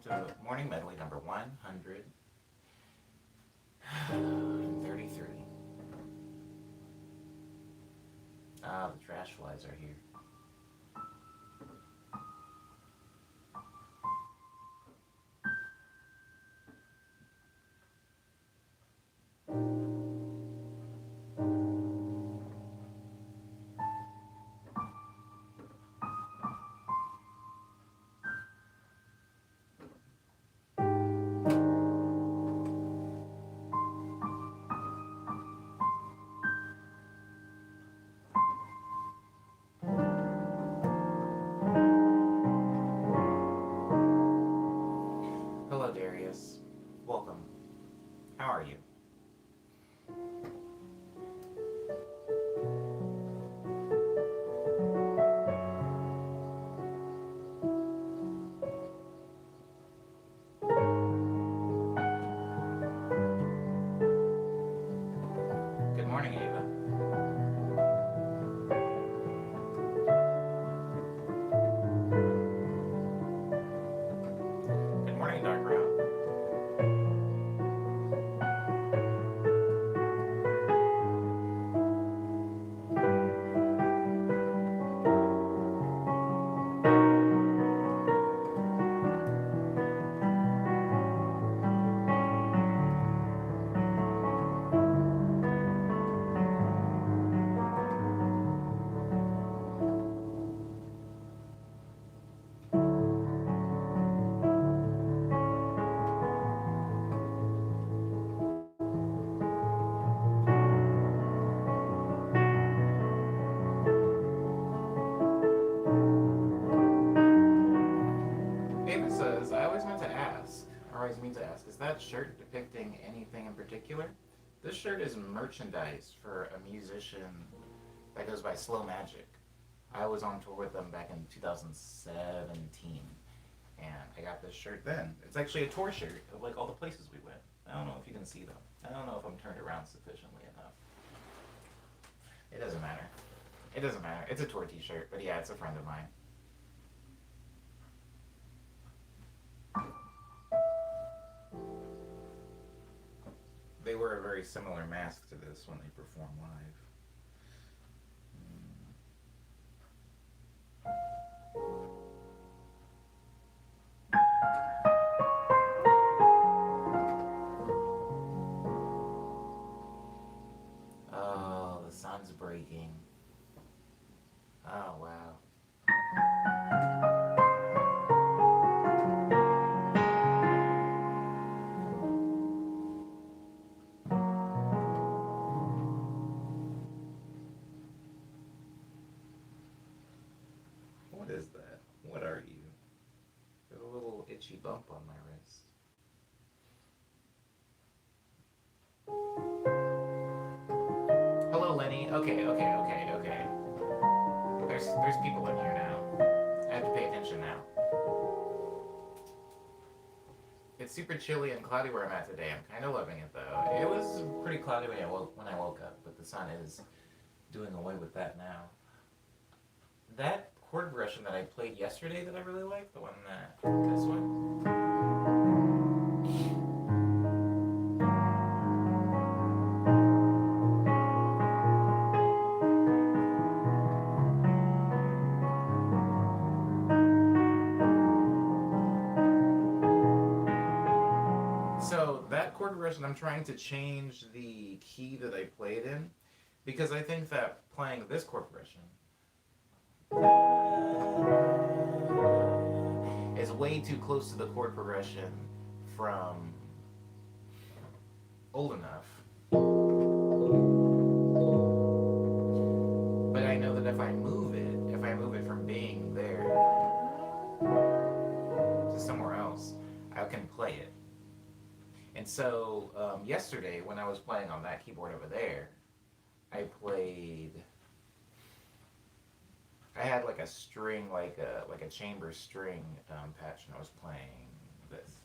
welcome to Morning Medley number 133. Ah, the trash flies are here. Hello, Darius. Welcome. How are you? Good morning, Ava. Good morning, Dark Brown. Ava says, I always mean to ask, is that shirt depicting anything in particular? This shirt is merchandise for a musician that goes by Slow Magic. I was on tour with them back in 2017, and I got this shirt then. It's actually a tour shirt of like all the places we went. I don't know if you can see them. I don't know if I'm turned around sufficiently enough. It doesn't matter. It doesn't matter. It's a tour t-shirt, but yeah, it's a friend of mine. They wear a very similar mask to this when they perform live. Oh, the sun's breaking. Oh, wow. What is that? What are you? There's a little itchy bump on my wrist. Hello, Lenny. Okay. There's people in here now. I have to pay attention now. It's super chilly and cloudy where I'm at today. I'm kind of loving it though. It was pretty cloudy when I woke up, but the sun is doing away with that now. That chord progression that I played yesterday that I really liked, the one that this one. So that chord progression, I'm trying to change the key that I played in because I think that playing this chord progression is way too close to the chord progression from Old Enough. But I know that if I move it from being there to somewhere else, I can play it. And so yesterday when I was playing on that keyboard over there, I had like a string, like a chamber string patch, and I was playing this.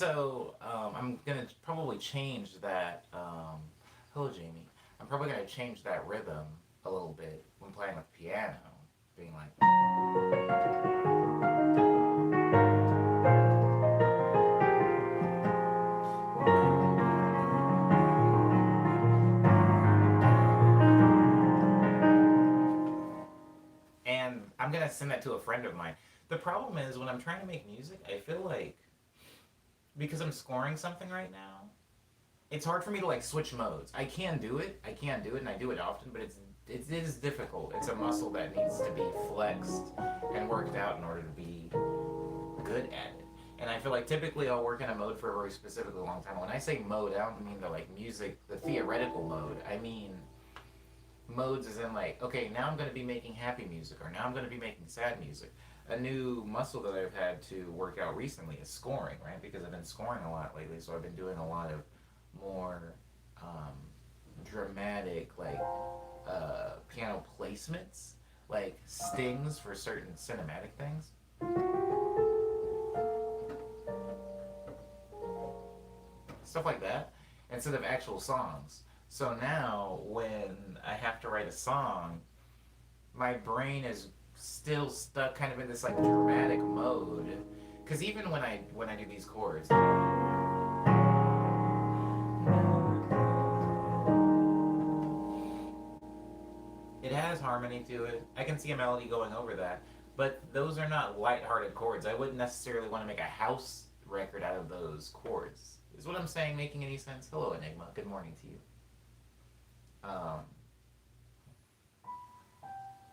so I'm gonna probably change that. Hello, Jamie. I'm probably gonna change that rhythm a little bit when playing with piano, being like. And I'm gonna send that to a friend of mine. The problem is when I'm trying to make music, I feel like because I'm scoring something right now, it's hard for me to like switch modes. I can do it. I can do it, and I do it often. But it is difficult. It's a muscle that needs to be flexed and worked out in order to be good at it. And I feel like typically I'll work in a mode for a very specifically long time. When I say mode, I don't mean the like music, the theoretical mode. I mean modes as in like, okay, now I'm going to be making happy music, or now I'm going to be making sad music. A new muscle that I've had to work out recently is scoring, right? Because I've been scoring a lot lately, so I've been doing a lot of more um, dramatic, like piano placements, like stings for certain cinematic things, stuff like that, instead of actual songs. So now, when I have to write a song, my brain is still stuck kind of in this like dramatic mode. Because even when I do these chords, it has harmony to it. I can see a melody going over that, but those are not light-hearted chords. I wouldn't necessarily want to make a house record out of those chords. Is what I'm saying making any sense? Hello, Enigma. Good morning to you. Um,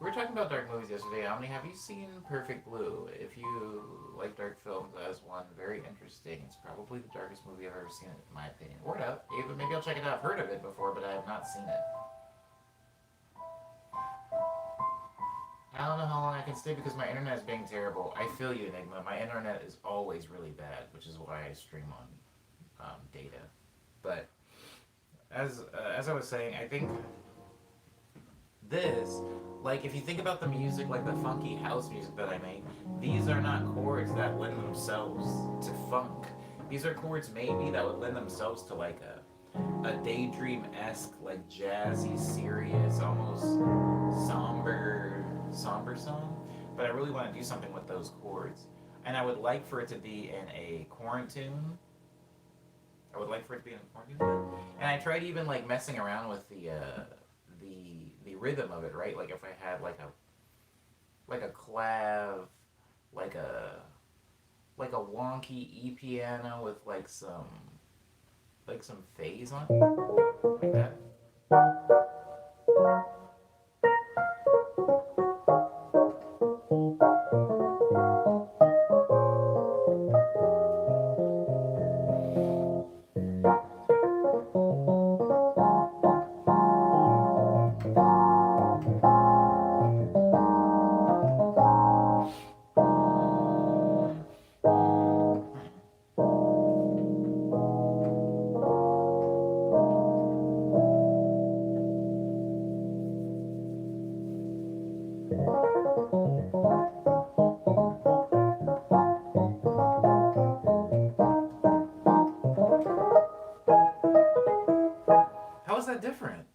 we were talking about dark movies yesterday. Omni, have you seen Perfect Blue? If you like dark films as one, very interesting. It's probably the darkest movie I've ever seen, in my opinion. Word up. Even maybe I'll check it out. I've heard of it before, but I have not seen it. I don't know how long I can stay because my internet is being terrible. I feel you, Enigma. My internet is always really bad, which is why I stream on data. But as I was saying, I think this, like, if you think about the music, like the funky house music that I make, these are not chords that lend themselves to funk. These are chords maybe that would lend themselves to like a daydream-esque, like jazzy, serious, almost somber song. But I really want to do something with those chords, and I would like for it to be in a quarantine. I would like for it to be in a quarantine. And I tried even like messing around with the rhythm of it, right? Like if I had like a clav, like a like a wonky E piano with like some phase on it, like that. How is that different?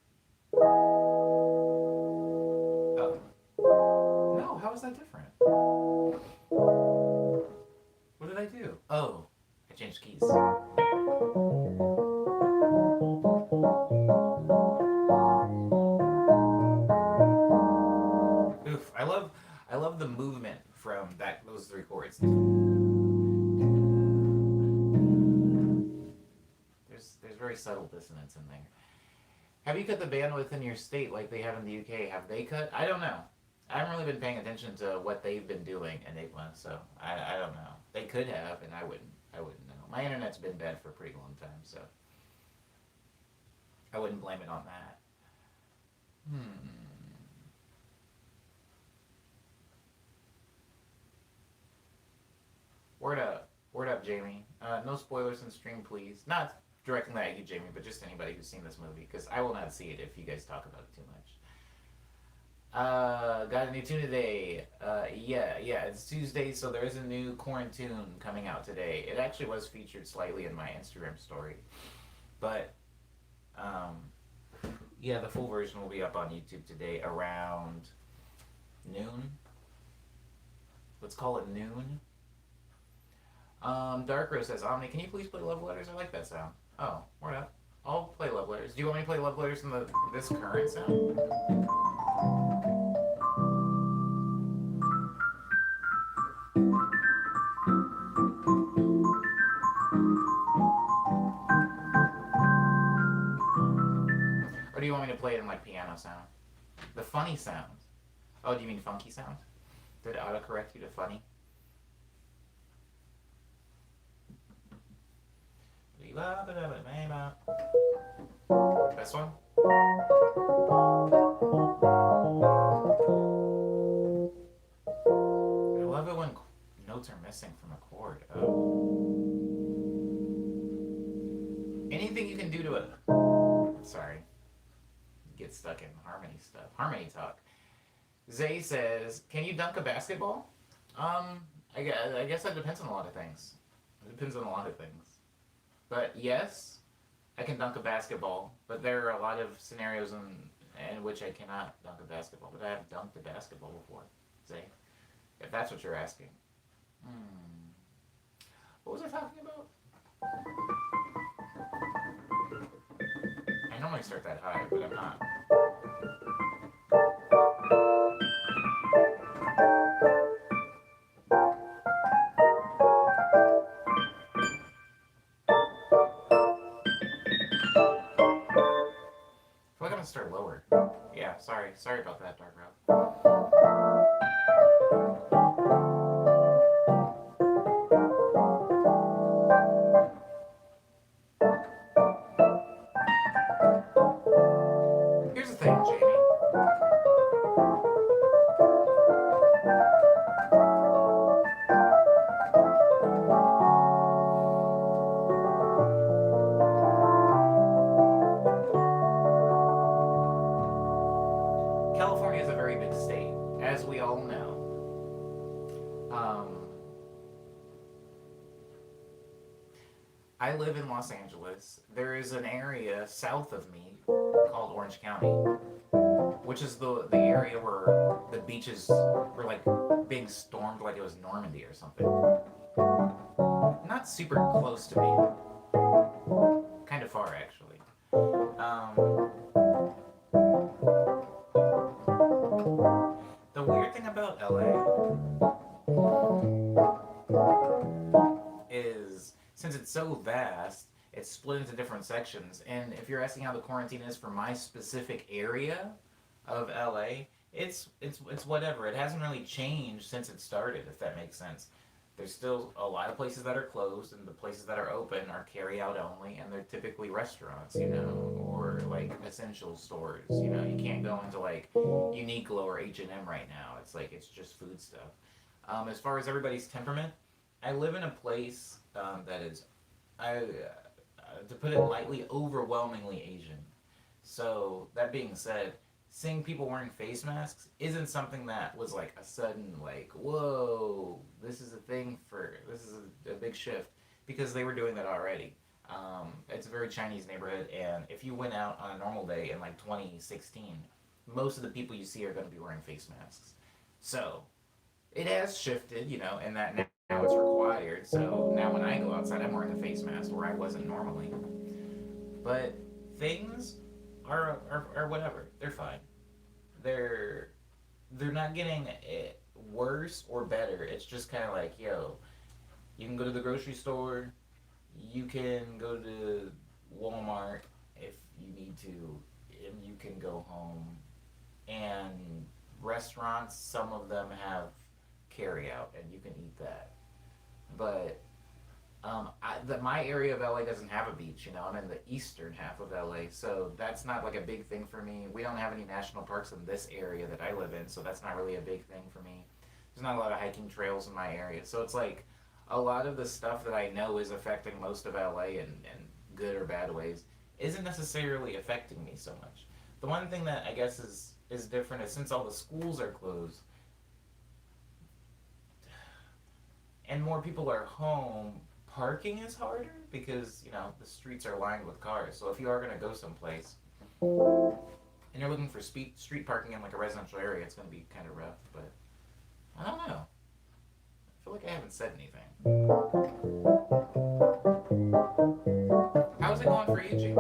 Oh no, how is that different? What did I do? Oh, I changed keys. Oof, I love the movement from those three chords. There's very subtle dissonance in there. Have you cut the bandwidth in your state like they have in the UK? Have they cut? I don't know. I haven't really been paying attention to what they've been doing, Enigma, so I don't know. They could have, and I wouldn't know. My internet's been bad for a pretty long time, so I wouldn't blame it on that. Hmm. Word up, Jamie. No spoilers in stream, please. Not directing that at you, Jamie, but just anybody who's seen this movie, because I will not see it if you guys talk about it too much. Got a new tune today. Yeah, it's Tuesday, so there is a new quarantine coming out today. It actually was featured slightly in my Instagram story, but um, yeah, the full version will be up on YouTube today around noon. Let's call it noon. Dark Rose says, Omni, can you please play Love Letters? I like that sound. Oh, word up. I'll play Love Letters. Do you want me to play Love Letters in this current sound? Or do you want me to play it in like piano sound? The funny sound. Oh, do you mean funky sound? Did it autocorrect you to funny? This one? I love it when notes are missing from a chord. Anything you can do to it. Sorry. Get stuck in harmony stuff. Harmony talk. Zay says, "Can you dunk a basketball?" I guess that depends on a lot of things. It depends on a lot of things. But yes, I can dunk a basketball. But there are a lot of scenarios in which I cannot dunk a basketball. But I have dunked a basketball before. Zay, if that's what you're asking. Hmm. What was I talking about? I normally start that high, but I'm not. I feel like I'm gonna start lower. Yeah, sorry about that, Dark Route. Here's the thing, Jamie. California is a very big state, as we all know. Um, I live in Los Angeles. There is an area south of me called Orange County, which is the area where the beaches were like being stormed like it was Normandy or something. Not super close to me, kind of far actually. Um, the weird thing about LA is since it's so vast, it's split into different sections. And if you're asking how the quarantine is for my specific area of LA, it's whatever. It hasn't really changed since it started, if that makes sense. There's still a lot of places that are closed, and the places that are open are carry out only, and they're typically restaurants, or like essential stores. You can't go into like Uniqlo or H&M right now. It's like it's just food stuff. As far as everybody's temperament, I live in a place that is, to put it lightly, overwhelmingly Asian. So that being said, seeing people wearing face masks isn't something that was like a sudden like, whoa, this is a big shift, because they were doing that already. It's a very Chinese neighborhood, and if you went out on a normal day in like 2016, most of the people you see are going to be wearing face masks. So it has shifted, and that now it's required. So now when I go outside, I'm wearing a face mask where I wasn't normally. But things are whatever. They're fine. They're they're not getting it worse or better. It's just kind of like, yo, you can go to the grocery store, you can go to Walmart if you need to, and you can go home. And restaurants, some of them have carry out, and you can eat that. But my area of LA doesn't have a beach. I'm in the eastern half of LA, so that's not like a big thing for me. We don't have any national parks in this area that I live in, so that's not really a big thing for me. There's not a lot of hiking trails in my area, so it's like a lot of the stuff that I know is affecting most of LA in good or bad ways isn't necessarily affecting me so much. The one thing that I guess is different is since all the schools are closed and more people are home, parking is harder because the streets are lined with cars. So if you are gonna go someplace and you're looking for street parking in like a residential area, it's gonna be kind of rough. But I don't know. I feel like I haven't said anything. How's it going for you, Jamie?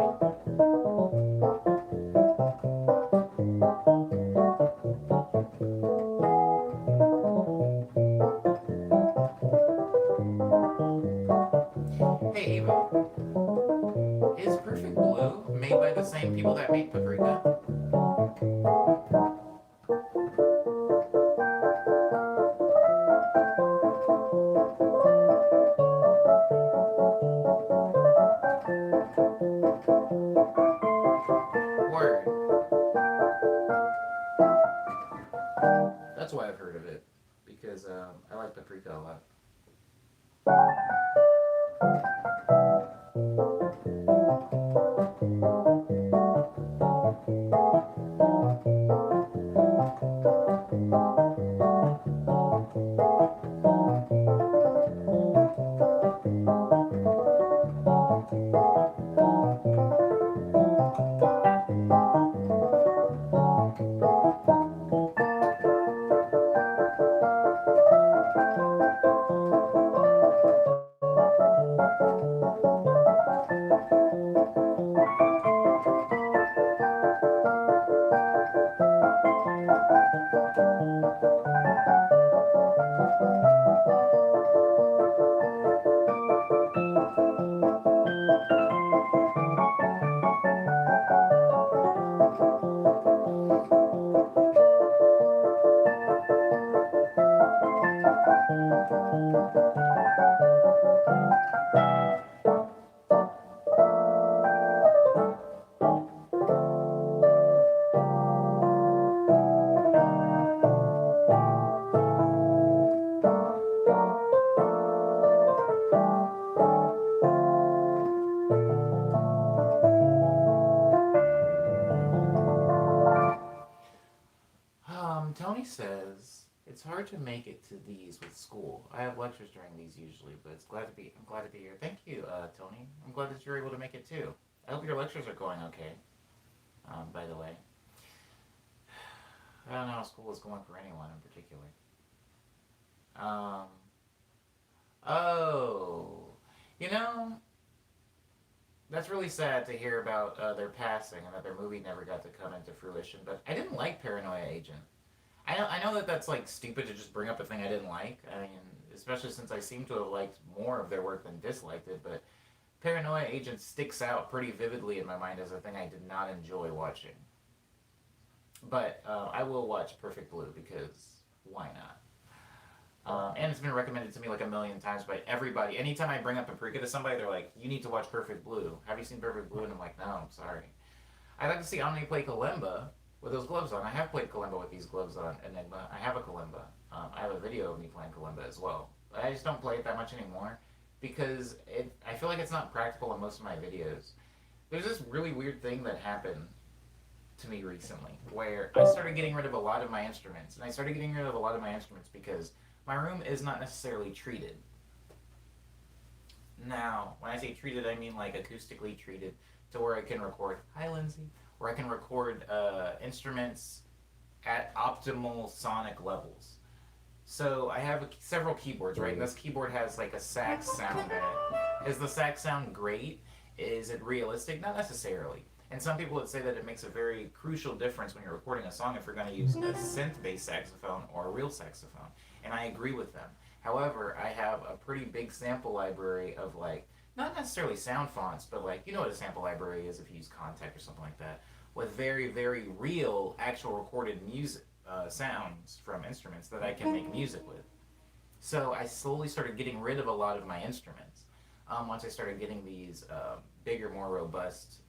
Hey, Ava, is Perfect Blue made by the same people that made Paprika? Word. That's why I've heard of it because I like Paprika a lot. Tony says it's hard to make it to these with school. I have lectures during these usually, but I'm glad to be here. Thank you, Tony. I'm glad that you're able to make it too. I hope your lectures are going okay. By the way, I don't know how school is going for anyone in particular. Um, oh, you know, that's really sad to hear about their passing and that their movie never got to come into fruition. But I didn't like Paranoia Agent. I know that that's like stupid to just bring up a thing I didn't like. I mean, especially since I seem to have liked more of their work than disliked it. But Paranoia Agent sticks out pretty vividly in my mind as a thing I did not enjoy watching. But I will watch Perfect Blue because why not? And it's been recommended to me like a million times by everybody. Anytime I bring up Paprika to somebody, they're like, "You need to watch Perfect Blue. Have you seen Perfect Blue?" And I'm like, "No, I'm sorry." I'd like to see Omni play kalimba with those gloves on. I have played kalimba with these gloves on, Enigma. I have a kalimba. I have a video of me playing kalimba as well. I just don't play it that much anymore because I feel like it's not practical in most of my videos. There's this really weird thing that happened to me recently where I started getting rid of a lot of my instruments. And I started getting rid of a lot of my instruments because my room is not necessarily treated. Now, when I say treated, I mean like acoustically treated to where I can record, hi Lindsay, where I can record instruments at optimal sonic levels. So I have several keyboards, right? And this keyboard has like a sax sound in it. Is the sax sound great? Is it realistic? Not necessarily. And some people would say that it makes a very crucial difference when you're recording a song if you're going to use a synth-based saxophone or a real saxophone. And I agree with them. However, I have a pretty big sample library of like, not necessarily sound fonts, but like, you know what a sample library is if you use Contact or something like that, with very, very real, actual recorded music sounds from instruments that I can make music with. So I slowly started getting rid of a lot of my instruments. Once I started getting these bigger, more robust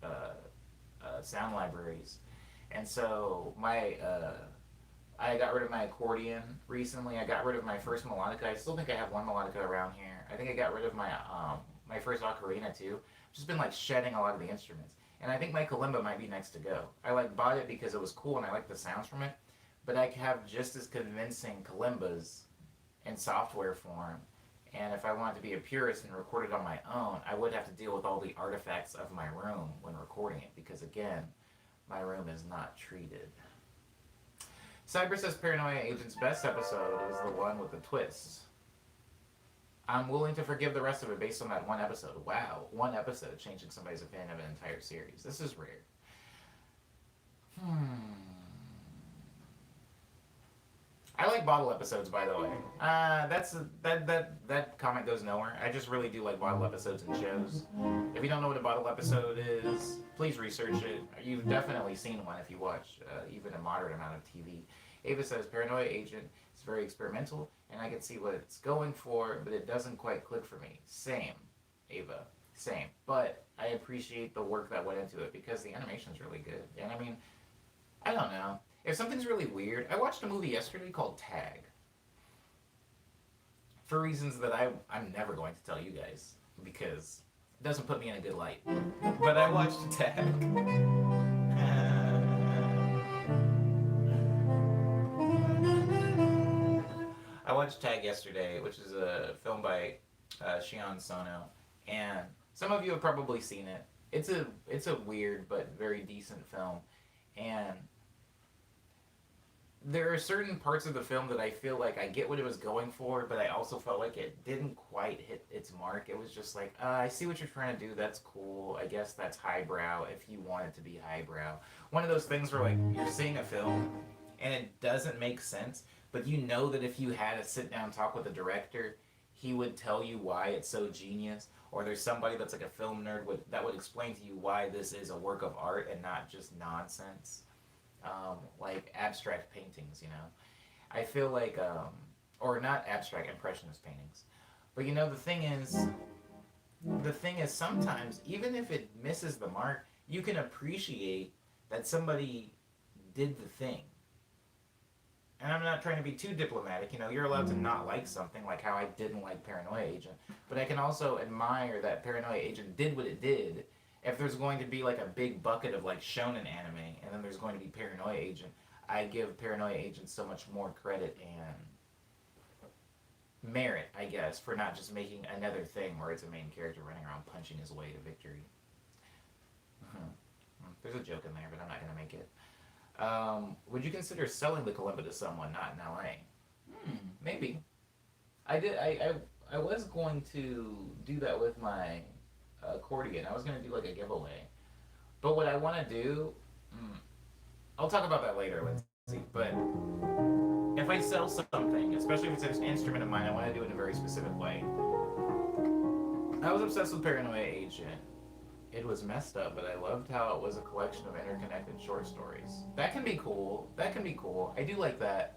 sound libraries. And so I got rid of my accordion recently. I got rid of my first melodica. I still think I have one melodica around here. I think I got rid of my my first ocarina too. Just been like shedding a lot of the instruments. And I think my kalimba might be next to go. I like bought it because it was cool and I like the sounds from it, but I have just as convincing kalimbas in software form. And if I wanted to be a purist and record it on my own, I would have to deal with all the artifacts of my room when recording it because, again, my room is not treated. Cyber says Paranoia Agent's best episode is the one with the twists. I'm willing to forgive the rest of it based on that one episode. Wow, one episode changing somebody's opinion of an entire series. This is rare. I like bottle episodes, by the way. That comment goes nowhere. I just really do like bottle episodes and shows. If you don't know what a bottle episode is, please research it. You've definitely seen one if you watch even a moderate amount of TV. Ava says Paranoia Agent is very experimental, and I can see what it's going for, but it doesn't quite click for me. Same, Ava. Same. But I appreciate the work that went into it because the animation is really good. And I mean, I don't know. If something's really weird, I watched a movie yesterday called Tag. For reasons that I'm never going to tell you guys because it doesn't put me in a good light. But I watched Tag. I watched Tag yesterday, which is a film by Shion Sono, and some of you have probably seen it. It's a weird but very decent film, and there are certain parts of the film that I feel like I get what it was going for, but I also felt like it didn't quite hit its mark. It was just like, I see what you're trying to do. That's cool. I guess that's highbrow if you want it to be highbrow. One of those things where like you're seeing a film and it doesn't make sense, but you know that if you had a sit down talk with the director, he would tell you why it's so genius. Or there's somebody that's like a film nerd that would explain to you why this is a work of art and not just nonsense. Like abstract paintings, you know. I feel like, or not abstract impressionist paintings, but you know the thing is sometimes even if it misses the mark, you can appreciate that somebody did the thing. And I'm not trying to be too diplomatic, you know. You're allowed to not like something, like how I didn't like Paranoia Agent, but I can also admire that Paranoia Agent did what it did. If there's going to be like a big bucket of like shonen anime, and then there's going to be Paranoia Agent, I give Paranoia Agent so much more credit and merit, I guess, for not just making another thing where it's a main character running around punching his way to victory. There's a joke in there, but I'm not going to make it. Would you consider selling the kalimba to someone not in LA? Maybe. I was going to do that with my accordion. I was going to do like a giveaway. But what I want to do, I'll talk about that later, let's see. But if I sell something, especially if it's an instrument of mine, I want to do it in a very specific way. I was obsessed with Paranoia Agent. It was messed up, but I loved how it was a collection of interconnected short stories. That can be cool. I do like that,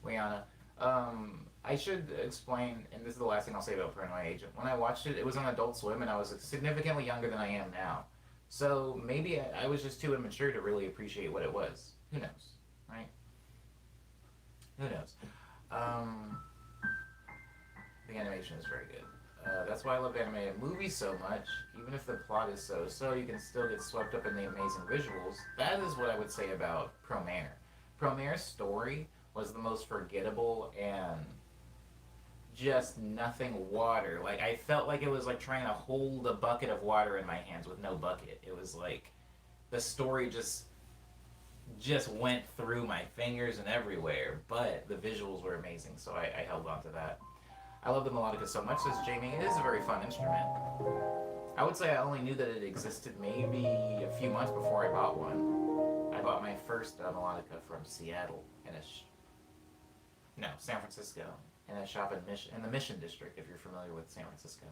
Liana. I should explain, and this is the last thing I'll say about Paranoia Agent. When I watched it, it was on Adult Swim, and I was significantly younger than I am now. So maybe I was just too immature to really appreciate what it was. Who knows, right? Who knows? The animation is very good. That's why I love animated movies so much. Even if the plot is so, you can still get swept up in the amazing visuals. That is what I would say about Promare. Promare's story was the most forgettable and just nothing water. Like, I felt like it was like trying to hold a bucket of water in my hands with no bucket. It was like the story just went through my fingers and everywhere, but the visuals were amazing, so I held on to that. I love the melodica so much, says Jamie. It is a very fun instrument. I would say I only knew that it existed maybe a few months before I bought one. I bought my first melodica from Seattle in San Francisco, in a shop in the Mission District, if you're familiar with San Francisco.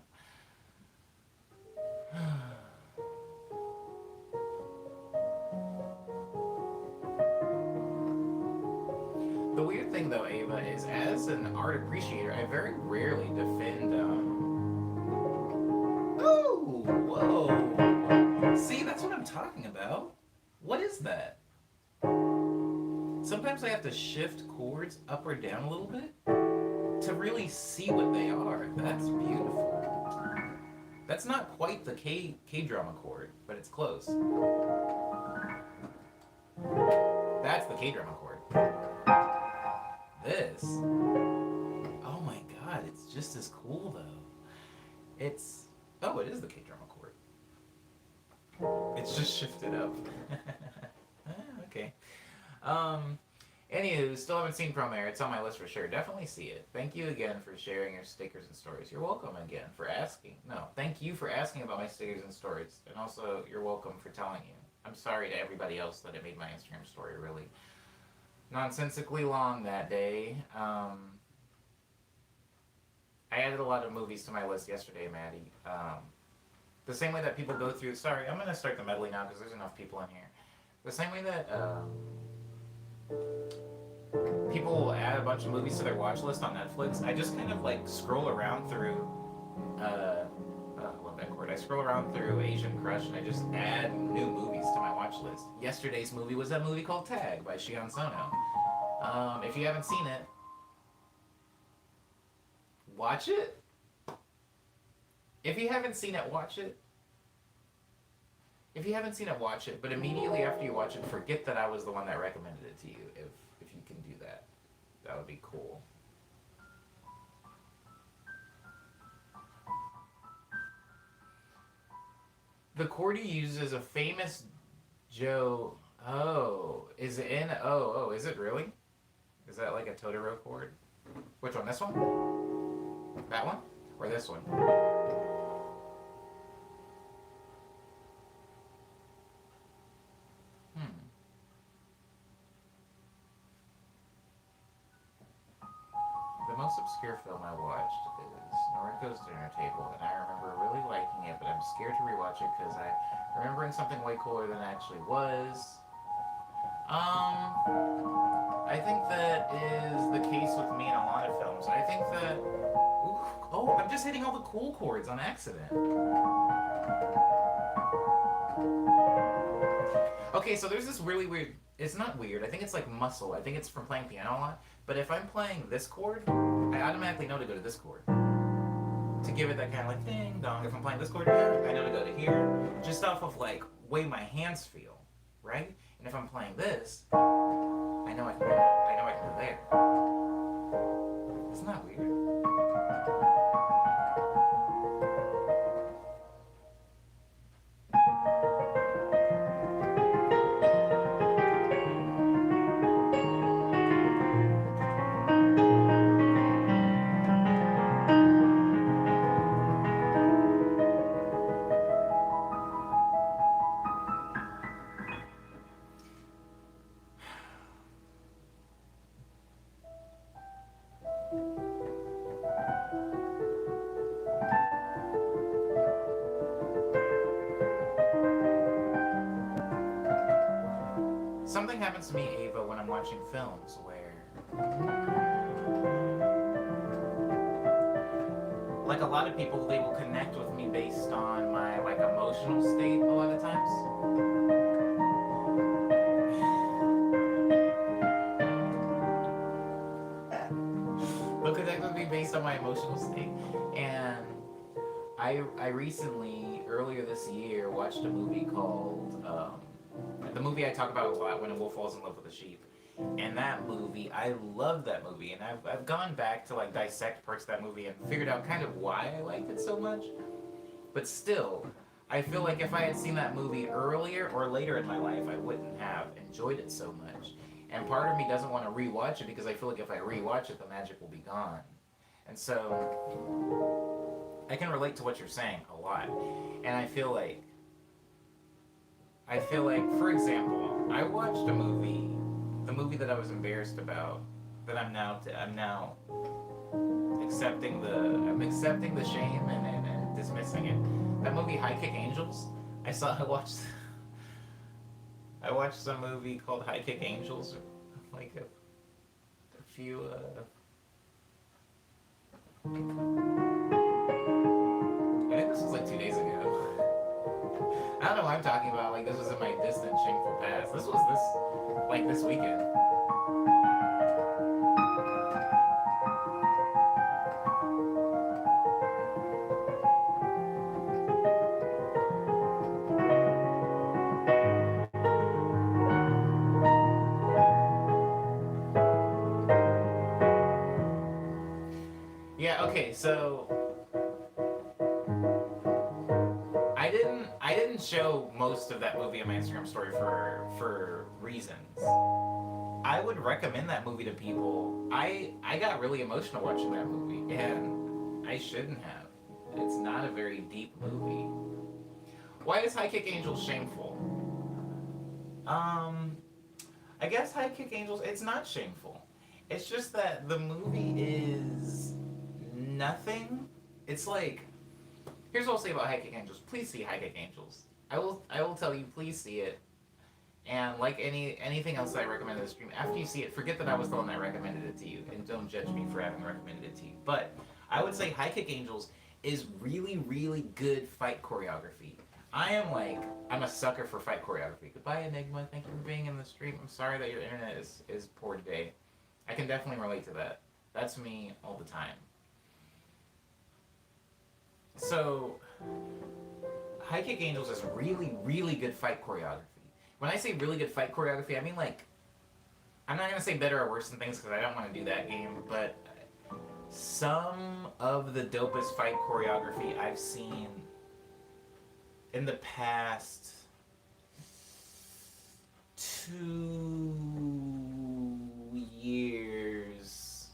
The weird thing, though, Ava, is as an art appreciator, I very rarely defend. Oh, whoa! See, that's what I'm talking about. What is that? Sometimes I have to shift chords up or down a little bit to really see what they are. That's beautiful. That's not quite the K-drama chord, but it's close. That's the K-drama chord. This, oh my god, it's just as cool though. It's, oh, it is the K-drama chord. It's just shifted up. Okay. Um, Anywho, still haven't seen Promare. It's on my list for sure. Definitely see it. Thank you again for sharing your stickers and stories. You're welcome again for asking. No, thank you for asking about my stickers and stories. And also, you're welcome for telling you. I'm sorry to everybody else that it made my Instagram story really nonsensically long that day. I added a lot of movies to my list yesterday, Maddie. The same way that people go through. Sorry, I'm going to start the medley now because there's enough people in here. The same way that people will add a bunch of movies to their watch list on Netflix. I just kind of like scroll around through. I love that chord. I scroll around through Asian Crush and I just add new movies to my watch list. Yesterday's movie was that movie called Tag by Shion Sono. If you haven't seen it, watch it. If you haven't seen it, watch it. If you haven't seen it, watch it. But immediately after you watch it, forget that I was the one that recommended it to you. If you can do that, that would be cool. The chord he uses is a famous Joe. Oh, is it in? Oh, is it really? Is that like a Totoro chord? Which one? This one? That one? Or this one? The most obscure film I watched is Noriko's Dinner Table, and I remember really liking it, but I'm scared to rewatch it because I'm remembering something way cooler than it actually was. I think that is the case with me in a lot of films. I think that. Ooh, oh, I'm just hitting all the cool chords on accident. Okay, so there's this really weird. It's not weird. I think it's like muscle. I think it's from playing piano a lot. But if I'm playing this chord, I automatically know to go to this chord. To give it that kind of like ding dong. If I'm playing this chord, I know to go to here. Just off of like way my hands feel, right? And if I'm playing this, I know I can go there. Isn't that weird? Something happens to me, Ava, when I'm watching films where, like a lot of people, they will connect with me based on my like emotional state a lot of times. They'll connect with me based on my emotional state, and I recently, earlier this year, watched a movie called. The movie I talk about a lot, When a Wolf Falls in Love with a Sheep. And that movie, I love that movie. And I've gone back to like dissect parts of that movie and figured out kind of why I liked it so much. But still, I feel like if I had seen that movie earlier or later in my life, I wouldn't have enjoyed it so much. And part of me doesn't want to rewatch it because I feel like if I rewatch it, the magic will be gone. And so, I can relate to what you're saying a lot. And I feel like, for example, I watched a movie, the movie that I was embarrassed about, that I'm now accepting the shame and dismissing it. That movie, High Kick Angels. I watched some movie called High Kick Angels, like a few. I think this was like 2 days ago. I don't know what I'm talking about. Like, this was in my distant, shameful past. This was this weekend. Okay, so I didn't show most of that movie on my Instagram story for reasons. I would recommend that movie to people. I got really emotional watching that movie, and I shouldn't have. It's not a very deep movie. Why is High Kick Angels shameful? Um, I guess High Kick Angels, it's not shameful. It's just that the movie is nothing. It's like, here's what I'll say about High Kick Angels. Please see High Kick Angels. I will tell you, please see it. And like anything else that I recommend in the stream, after you see it, forget that I was the one that recommended it to you, and don't judge me for having recommended it to you. But I would say High Kick Angels is really, really good fight choreography. I'm a sucker for fight choreography. Goodbye, Enigma. Thank you for being in the stream. I'm sorry that your internet is poor today. I can definitely relate to that. That's me all the time. So, High Kick Angels is really, really good fight choreography. When I say really good fight choreography, I mean like, I'm not gonna say better or worse than things because I don't want to do that game, but some of the dopest fight choreography I've seen in the past 2 years,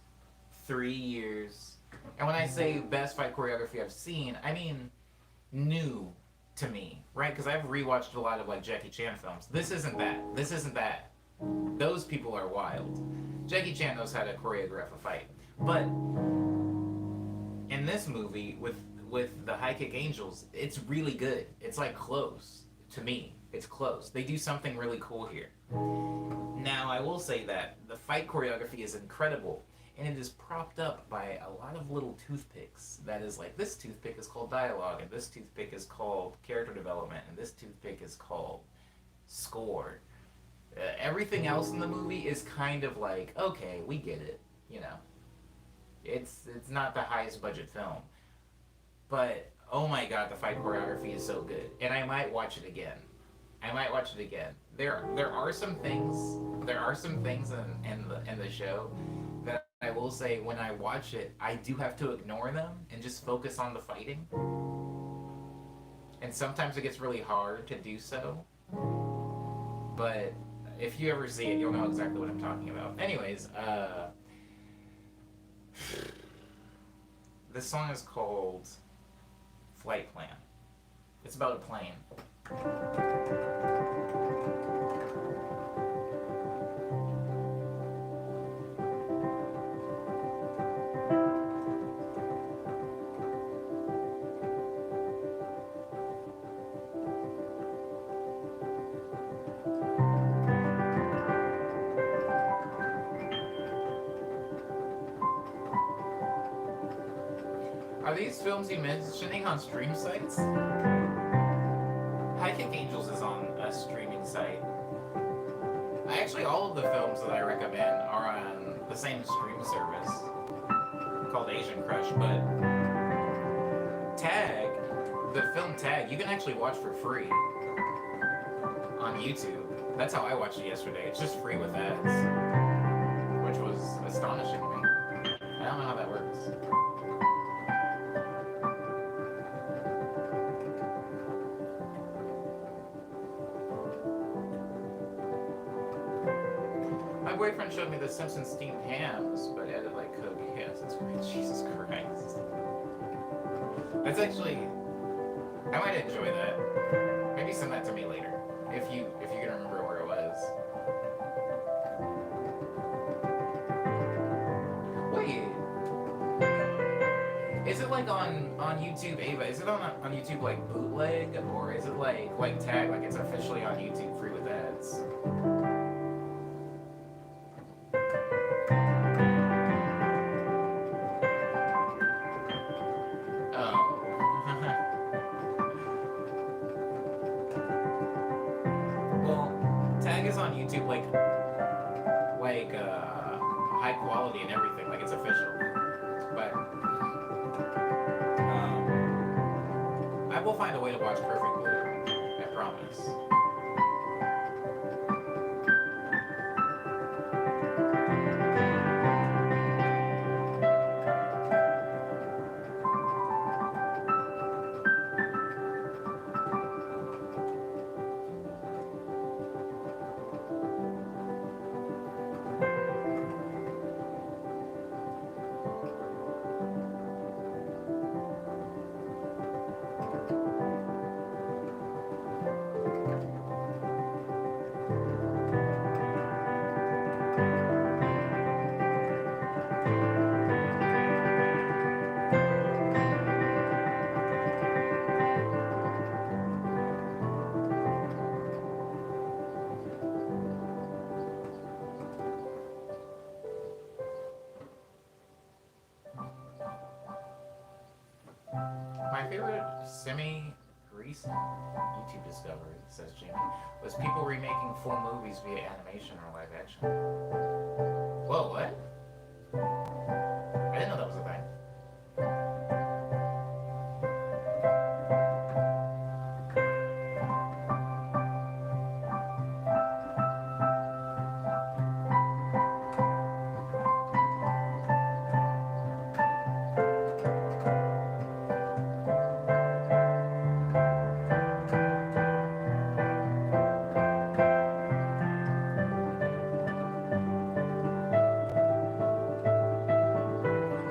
3 years. And when I say best fight choreography I've seen, I mean new to me, right? Because I've rewatched a lot of like Jackie Chan films. This isn't that. This isn't that. Those people are wild. Jackie Chan knows how to choreograph a fight. But in this movie with the High Kick Angels, it's really good. It's like close to me. It's close. They do something really cool here. Now, I will say that the fight choreography is incredible, and it is propped up by a lot of little toothpicks. That is like, this toothpick is called dialogue, and this toothpick is called character development, and this toothpick is called score. Everything else in the movie is kind of like, okay, we get it, you know. It's not the highest budget film, but oh my god, the fight choreography is so good, and I might watch it again. I might watch it again. There are some things in the show that I will say when I watch it, I do have to ignore them and just focus on the fighting. And sometimes it gets really hard to do so. But if you ever see it, you'll know exactly what I'm talking about. Anyways, this song is called Flight Plan. It's about a plane. Are these films you mentioning on stream sites? High Kick Angels is on a streaming site. Actually, all of the films that I recommend are on the same stream service called Asian Crush, but Tag, the film Tag, you can actually watch for free on YouTube. That's how I watched it yesterday. It's just free with ads, which was astonishing to me. I don't know how that works. My boyfriend showed me the Simpsons steamed hams, but added like Coke. Yes, that's great. Jesus Christ. That's actually, I might enjoy that. Maybe send that to me later, if you can remember where it was. Wait, is it like on YouTube, Ava? Is it on YouTube like bootleg, or is it like Tag, like it's officially on YouTube free with ads? On YouTube, like high quality and everything, like it's official. But I will find a way to watch Perfect Blue. I promise. favorite semi-recent YouTube discovery, says Jamie, was people remaking full movies via animation or live action. Whoa, what? I didn't know that was a thing.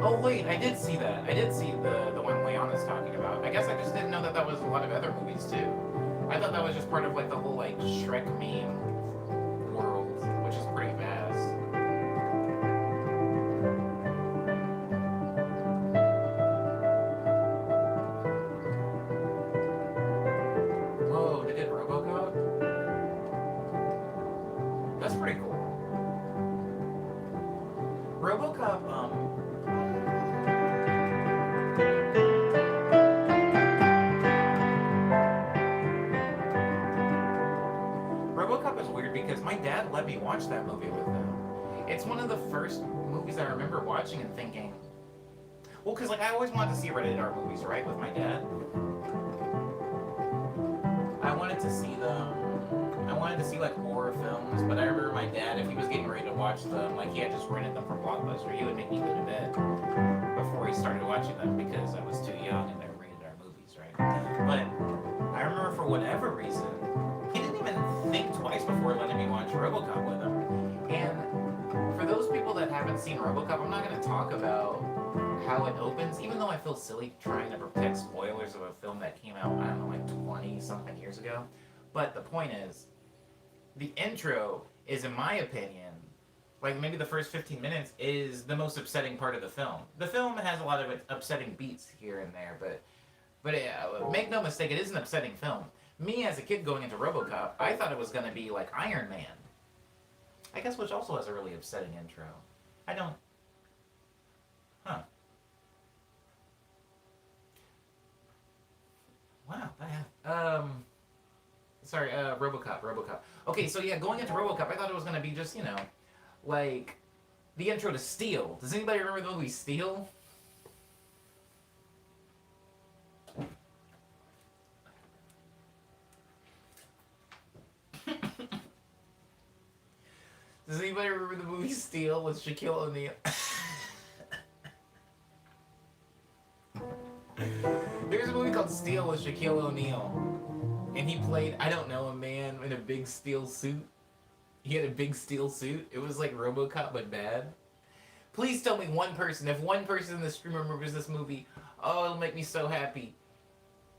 Oh wait, I did see that. I did see the one Leon is talking about. I guess I just didn't know that that was a lot of other movies too. I thought that was just part of like the whole like Shrek meme world, which is pretty vast. Whoa, they did RoboCop? That's pretty cool. RoboCop, RoboCop is weird because my dad let me watch that movie with him. It's one of the first movies I remember watching and thinking, well, because like I always wanted to see rated R movies, right, with my dad. I wanted to see them. I wanted to see like horror films, but I remember my dad, if he was getting ready to watch them, like he had just rented them from Blockbuster, he would make me go to bed before he started watching them because I was too young and they're rated R movies, right? But I remember for whatever reason, he didn't even think twice before letting me watch RoboCop with him. And for those people that haven't seen RoboCop, I'm not going to talk about how it opens, even though I feel silly trying to protect spoilers of a film that came out, I don't know, like 20 something years ago. But the point is, the intro is, in my opinion, like maybe the first 15 minutes is the most upsetting part of the film. The film has a lot of upsetting beats here and there, but make no mistake, it is an upsetting film. Me as a kid going into RoboCop, I thought it was going to be like Iron Man. I guess which also has a really upsetting intro. I don't... Huh. Wow, that... Sorry, RoboCop. Okay, so yeah, going into RoboCop, I thought it was going to be just, you know, like, the intro to Steel. Does anybody remember the movie Steel? Does anybody remember the movie Steel with Shaquille O'Neal? There's a movie called Steel with Shaquille O'Neal. And he played, I don't know, a man in a big steel suit. He had a big steel suit. It was like RoboCop, but bad. Please tell me one person, if one person in the stream remembers this movie, oh, it'll make me so happy.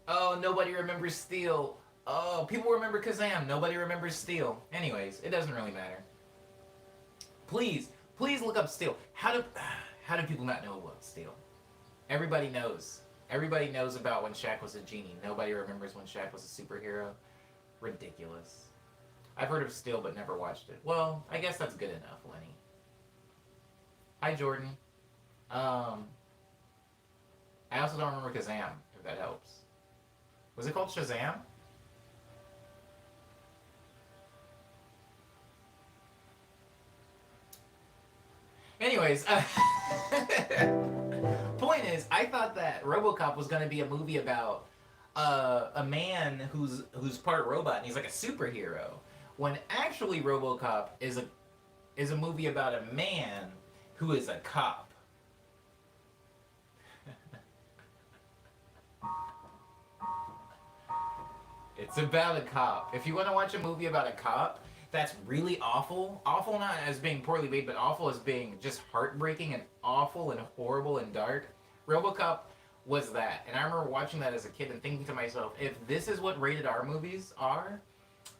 Oh, nobody remembers Steel. Oh, people remember Kazam. Nobody remembers Steel. Anyways, it doesn't really matter. Please look up Steel. How do people not know about Steel? Everybody knows. Everybody knows about when Shaq was a genie. Nobody remembers when Shaq was a superhero. Ridiculous. I've heard of Steel but never watched it. Well, I guess that's good enough, Lenny. Hi, Jordan. I also don't remember Kazam, if that helps. Was it called Shazam? Anyways, point is, I thought that RoboCop was going to be a movie about a man who's part robot and he's like a superhero, when actually RoboCop is a movie about a man who is a cop. It's about a cop. If you want to watch a movie about a cop that's really awful not as being poorly made, but awful as being just heartbreaking and awful and horrible and dark, RoboCop was that. And I remember watching that as a kid and thinking to myself, if this is what rated R movies are,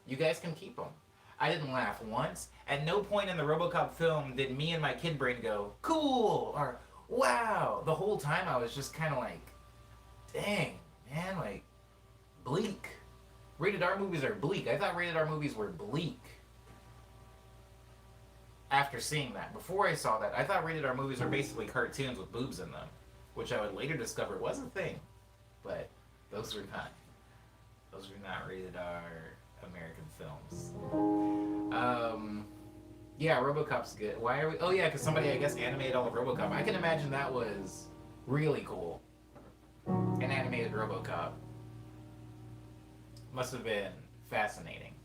you guys can keep them. I didn't laugh once. At no point in the RoboCop film did me and my kid brain go, cool, or wow. The whole time I was just kind of like, dang, man, like, bleak. Rated R movies are bleak. I thought rated R movies were bleak. After seeing that. Before I saw that, I thought rated R movies were basically cartoons with boobs in them, which I would later discover was a thing. But Those were not. Those were not rated R American films. Yeah, RoboCop's good. Why are we? Oh yeah, because somebody I guess animated all of RoboCop. I can imagine that was really cool. An animated RoboCop must have been fascinating.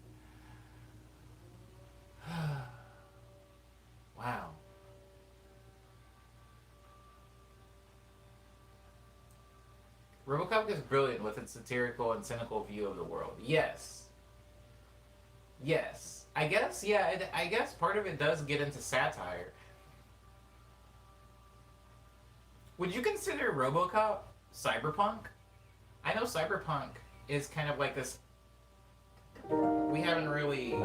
Wow. RoboCop is brilliant with its satirical and cynical view of the world. Yes. Yes. I guess, yeah, I guess part of it does get into satire. Would you consider RoboCop cyberpunk? I know cyberpunk is kind of like this. We haven't really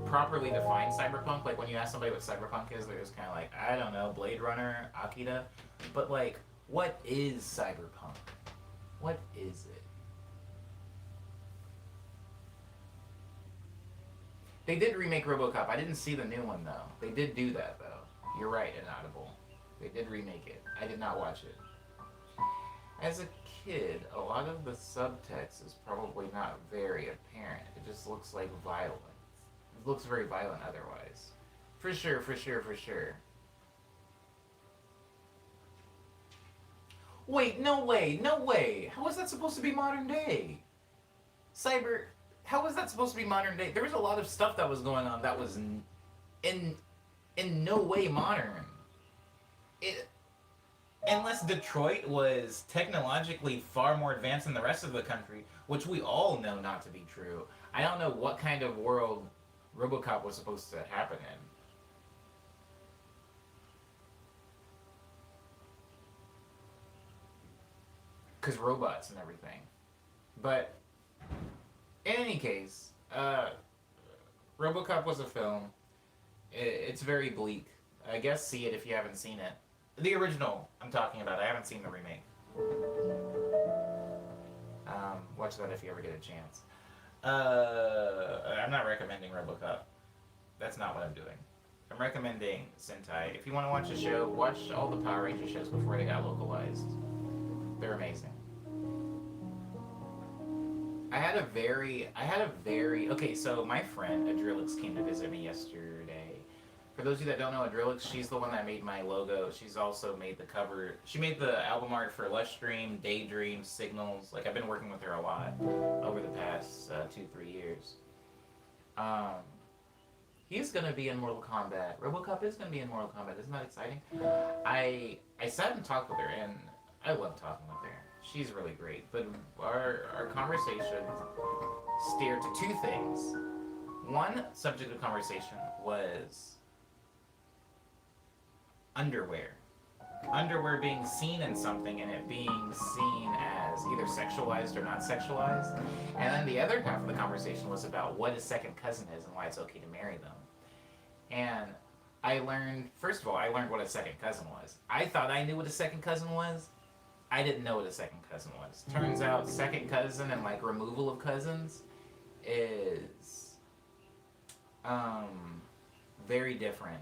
properly defined cyberpunk. Like when you ask somebody what cyberpunk is, they're just kind of like, I don't know, Blade Runner, Akira. But like, what is cyberpunk? What is it? They did remake RoboCop. I didn't see the new one though. They did do that though. You're right, Inaudible. They did remake it. I did not watch it. As a kid, a lot of the subtext is probably not very apparent. It just looks like violence. It looks very violent otherwise. For sure, for sure, for sure. Wait, no way, no way. How is that supposed to be modern day? Cyber, how is that supposed to be modern day? There was a lot of stuff that was going on that was in no way modern. It, unless Detroit was technologically far more advanced than the rest of the country, which we all know not to be true. I don't know what kind of world RoboCop was supposed to happen in. Because robots and everything. But in any case, RoboCop was a film. It's very bleak. I guess see it if you haven't seen it. The original I'm talking about. I haven't seen the remake. Watch that if you ever get a chance. I'm not recommending RoboCop. That's not what I'm doing. I'm recommending Sentai. If you want to watch a show, watch all the Power Ranger shows before they got localized. They're amazing. Okay, so my friend Adrillix came to visit me yesterday. For those of you that don't know Adrillix, she's the one that made my logo. She's also made the cover. She made the album art for Lush Dream, Daydream, Signals. Like, I've been working with her a lot over the past 2-3 years. He's gonna be in Mortal Kombat. RoboCop is gonna be in Mortal Kombat. Isn't that exciting? I sat and talked with her, and I love talking with her. She's really great. But our conversation steered to two things. One subject of conversation was underwear. Underwear being seen in something and it being seen as either sexualized or not sexualized. And then the other half of the conversation was about what a second cousin is and why it's okay to marry them. And I learned, first of all, I learned what a second cousin was. I thought I knew what a second cousin was. I didn't know what a second cousin was. Turns out second cousin and like removal of cousins is very different.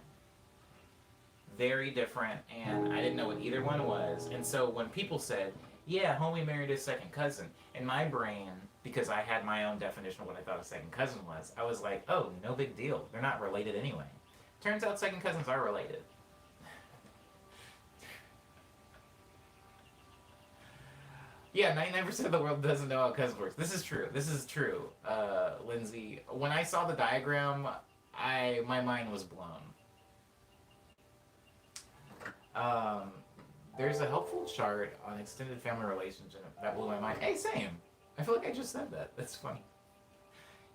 Very different, and I didn't know what either one was. And so when people said, yeah, homie married his second cousin, in my brain, because I had my own definition of what I thought a second cousin was, I was like, oh, no big deal. They're not related anyway. Turns out second cousins are related. Yeah, 99% of the world doesn't know how cousins works. This is true. This is true, Lindsay. When I saw the diagram, my mind was blown. There's a helpful chart on extended family relationship that blew my mind. Hey, same. I feel like I just said that. That's funny.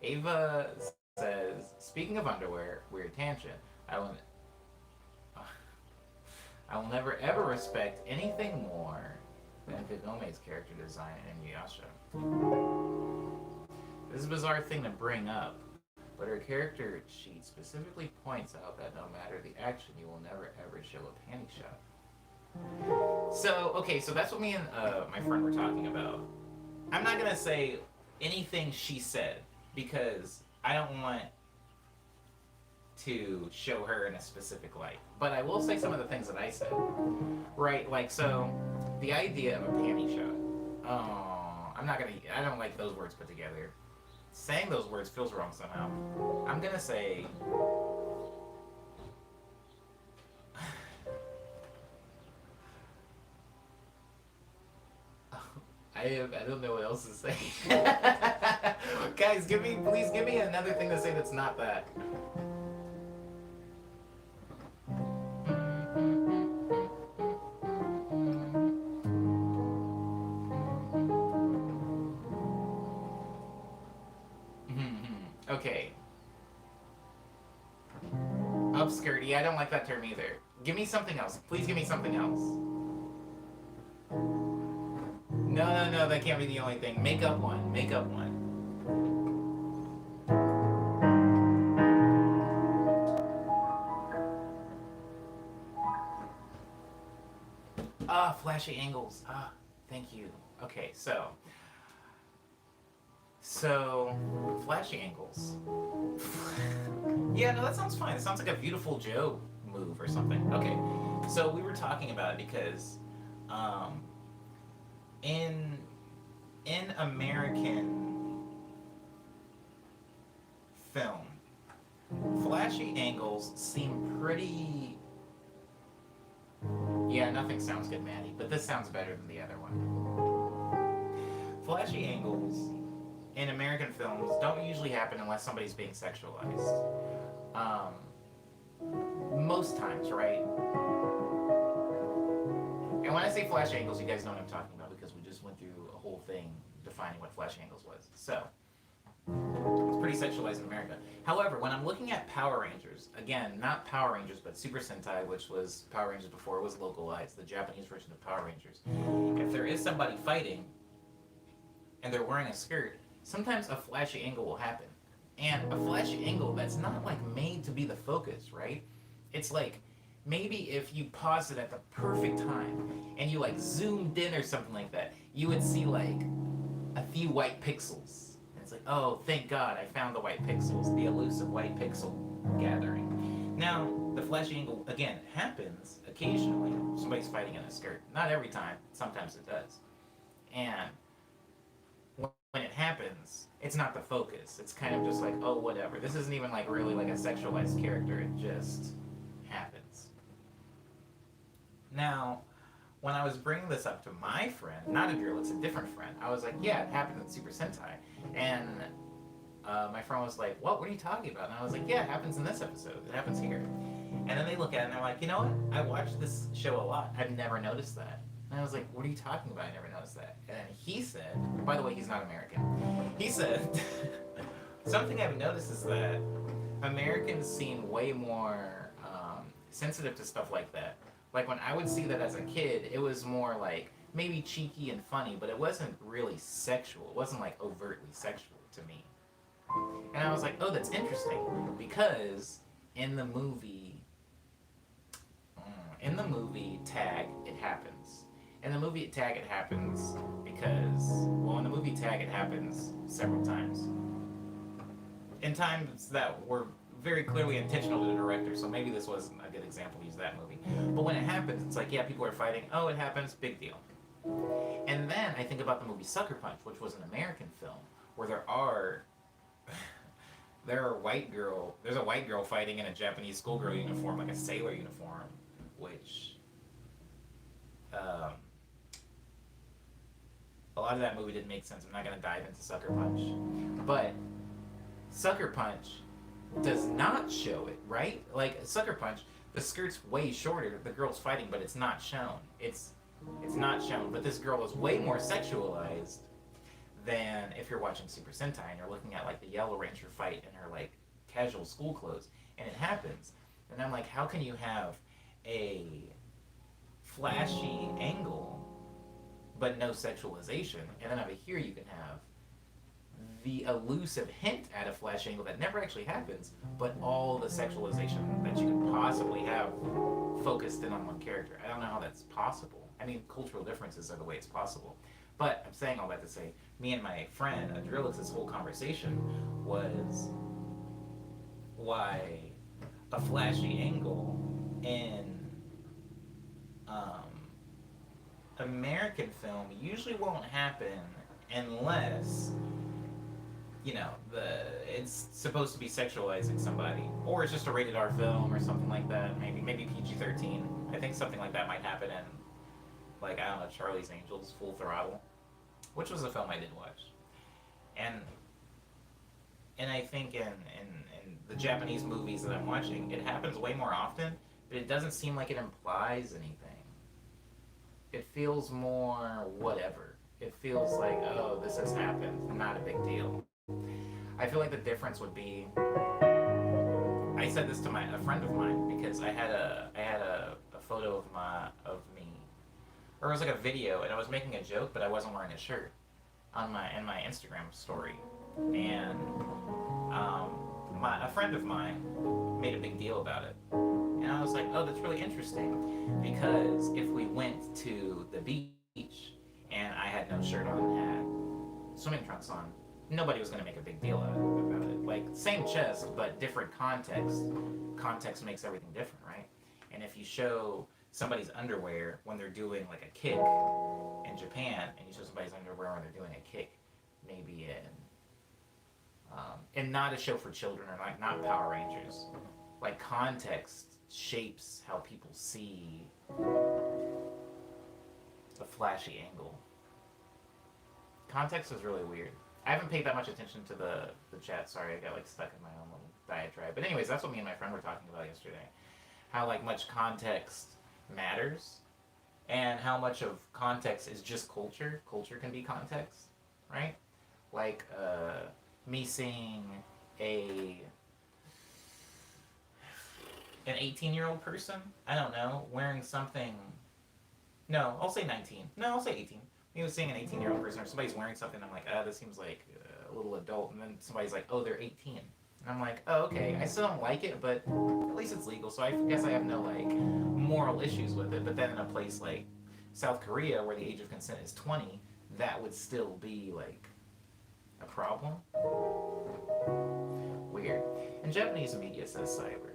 Ava says, speaking of underwear, weird tangent. I will never ever respect anything more than Kagome's character design in Inuyasha. This is a bizarre thing to bring up, but her character sheet specifically points out that no matter the action, you will never ever show a panty shot. So, okay, so that's what me and my friend were talking about. I'm not gonna say anything she said because I don't want to show her in a specific light. But I will say some of the things that I said. Right, like, so, the idea of a panty shot. Oh, I'm not gonna. I don't like those words put together. Saying those words feels wrong somehow. I'm gonna say. I don't know what else to say. Guys, please give me another thing to say that's not that. Okay. Upskirt. Yeah, I don't like that term either. Give me something else. Please give me something else. No, no, no, that can't be the only thing. Make up one. Make up one. Ah, flashy angles. Ah, thank you. Okay, so flashy angles. Yeah, no, that sounds fine. It sounds like a Beautiful Joe move or something. Okay, so we were talking about it because, um, in American film, flashy angles seem pretty. Yeah, nothing sounds good, Maddie, but this sounds better than the other one. Flashy angles in American films don't usually happen unless somebody's being sexualized. Um, Most times, right? And when I say flash angles, you guys know what I'm talking about because we just went through a whole thing defining what flash angles was. So, it's pretty sexualized in America. However, when I'm looking at Power Rangers, again, not Power Rangers, but Super Sentai, which was Power Rangers before it was localized, the Japanese version of Power Rangers. If there is somebody fighting and they're wearing a skirt, sometimes a flashy angle will happen. And a flashy angle that's not like made to be the focus, right? It's like maybe if you paused it at the perfect time and you like zoomed in or something like that, you would see like a few white pixels. And it's like, oh, thank God I found the white pixels, the elusive white pixel gathering. Now, the flashy angle, again, happens occasionally. Somebody's fighting in a skirt. Not every time, sometimes it does. And when it happens, it's not the focus. It's kind of just like, oh, whatever. This isn't even like really like a sexualized character. It just happens. Now, when I was bringing this up to my friend, not a girl, it's a different friend, I was like, yeah, it happened in Super Sentai. And my friend was like, what are you talking about? And I was like, yeah, it happens in this episode. It happens here. And then they look at it and they're like, you know what? I watched this show a lot. I've never noticed that. And I was like, what are you talking about? I never noticed that. And he said, by the way, he's not American. He said, something I've noticed is that Americans seem way more sensitive to stuff like that. Like when I would see that as a kid, it was more like maybe cheeky and funny, but it wasn't really sexual. It wasn't like overtly sexual to me. And I was like, oh, that's interesting. Because in the movie Tag, it happens. In the movie Tag, it happens because, well, in the movie Tag, it happens several times. In times that were very clearly intentional to the director, so maybe this wasn't a good example to use that movie. But when it happens, it's like, yeah, people are fighting. Oh, it happens, big deal. And then I think about the movie Sucker Punch, which was an American film, where there's a white girl fighting in a Japanese schoolgirl uniform, like a sailor uniform, which a lot of that movie didn't make sense. I'm not going to dive into Sucker Punch. But Sucker Punch does not show it, right? Like, Sucker Punch, the skirt's way shorter, the girl's fighting, but it's not shown. It's not shown. But this girl is way more sexualized than if you're watching Super Sentai and you're looking at, like, the Yellow Ranger fight in her, like, casual school clothes. And it happens. And I'm like, how can you have a flashy angle but no sexualization? And then over here you can have the elusive hint at a flash angle that never actually happens, but all the sexualization that you could possibly have focused in on one character. I don't know how that's possible. I mean, cultural differences are the way it's possible. But I'm saying all that to say, me and my friend Adrilix's whole conversation was why a flashy angle in American film usually won't happen unless it's supposed to be sexualizing somebody, or it's just a rated R film or something like that. Maybe PG-13. I think something like that might happen in, like, I don't know, Charlie's Angels, Full Throttle, which was a film I did watch, and I think in the Japanese movies that I'm watching, it happens way more often, but it doesn't seem like it implies anything. It feels more whatever. It feels like, oh, this has happened, not a big deal. I feel like the difference would be, I said this to a friend of mine because I had a photo of me, or it was like a video, and I was making a joke, but I wasn't wearing a shirt on my Instagram story, and a friend of mine made a big deal about it, and I was like, oh, that's really interesting, because if we went to the beach and I had no shirt on and had swimming trunks on, nobody was going to make a big deal about it. Like, same chest, but different context. Context makes everything different, right? And if you show somebody's underwear when they're doing like a kick in Japan, and you show somebody's underwear when they're doing a kick, maybe and not a show for children, or like not Power Rangers, like context shapes how people see a flashy angle. Context is really weird. I haven't paid that much attention to the chat. Sorry, I got like stuck in my own little diatribe. But anyways, that's what me and my friend were talking about yesterday. How like much context matters, and how much of context is just culture. Culture can be context, right? Like me seeing an 18-year-old person, I don't know, wearing something. No, I'll say 19. No, I'll say 18. Me was seeing an 18-year-old person, or somebody's wearing something, I'm like, this seems like a little adult. And then somebody's like, oh, they're 18. And I'm like, oh, okay. I still don't like it, but at least it's legal, so I guess I have no like moral issues with it. But then in a place like South Korea, where the age of consent is 20, that would still be like a problem. Weird. And Japanese media says cyber.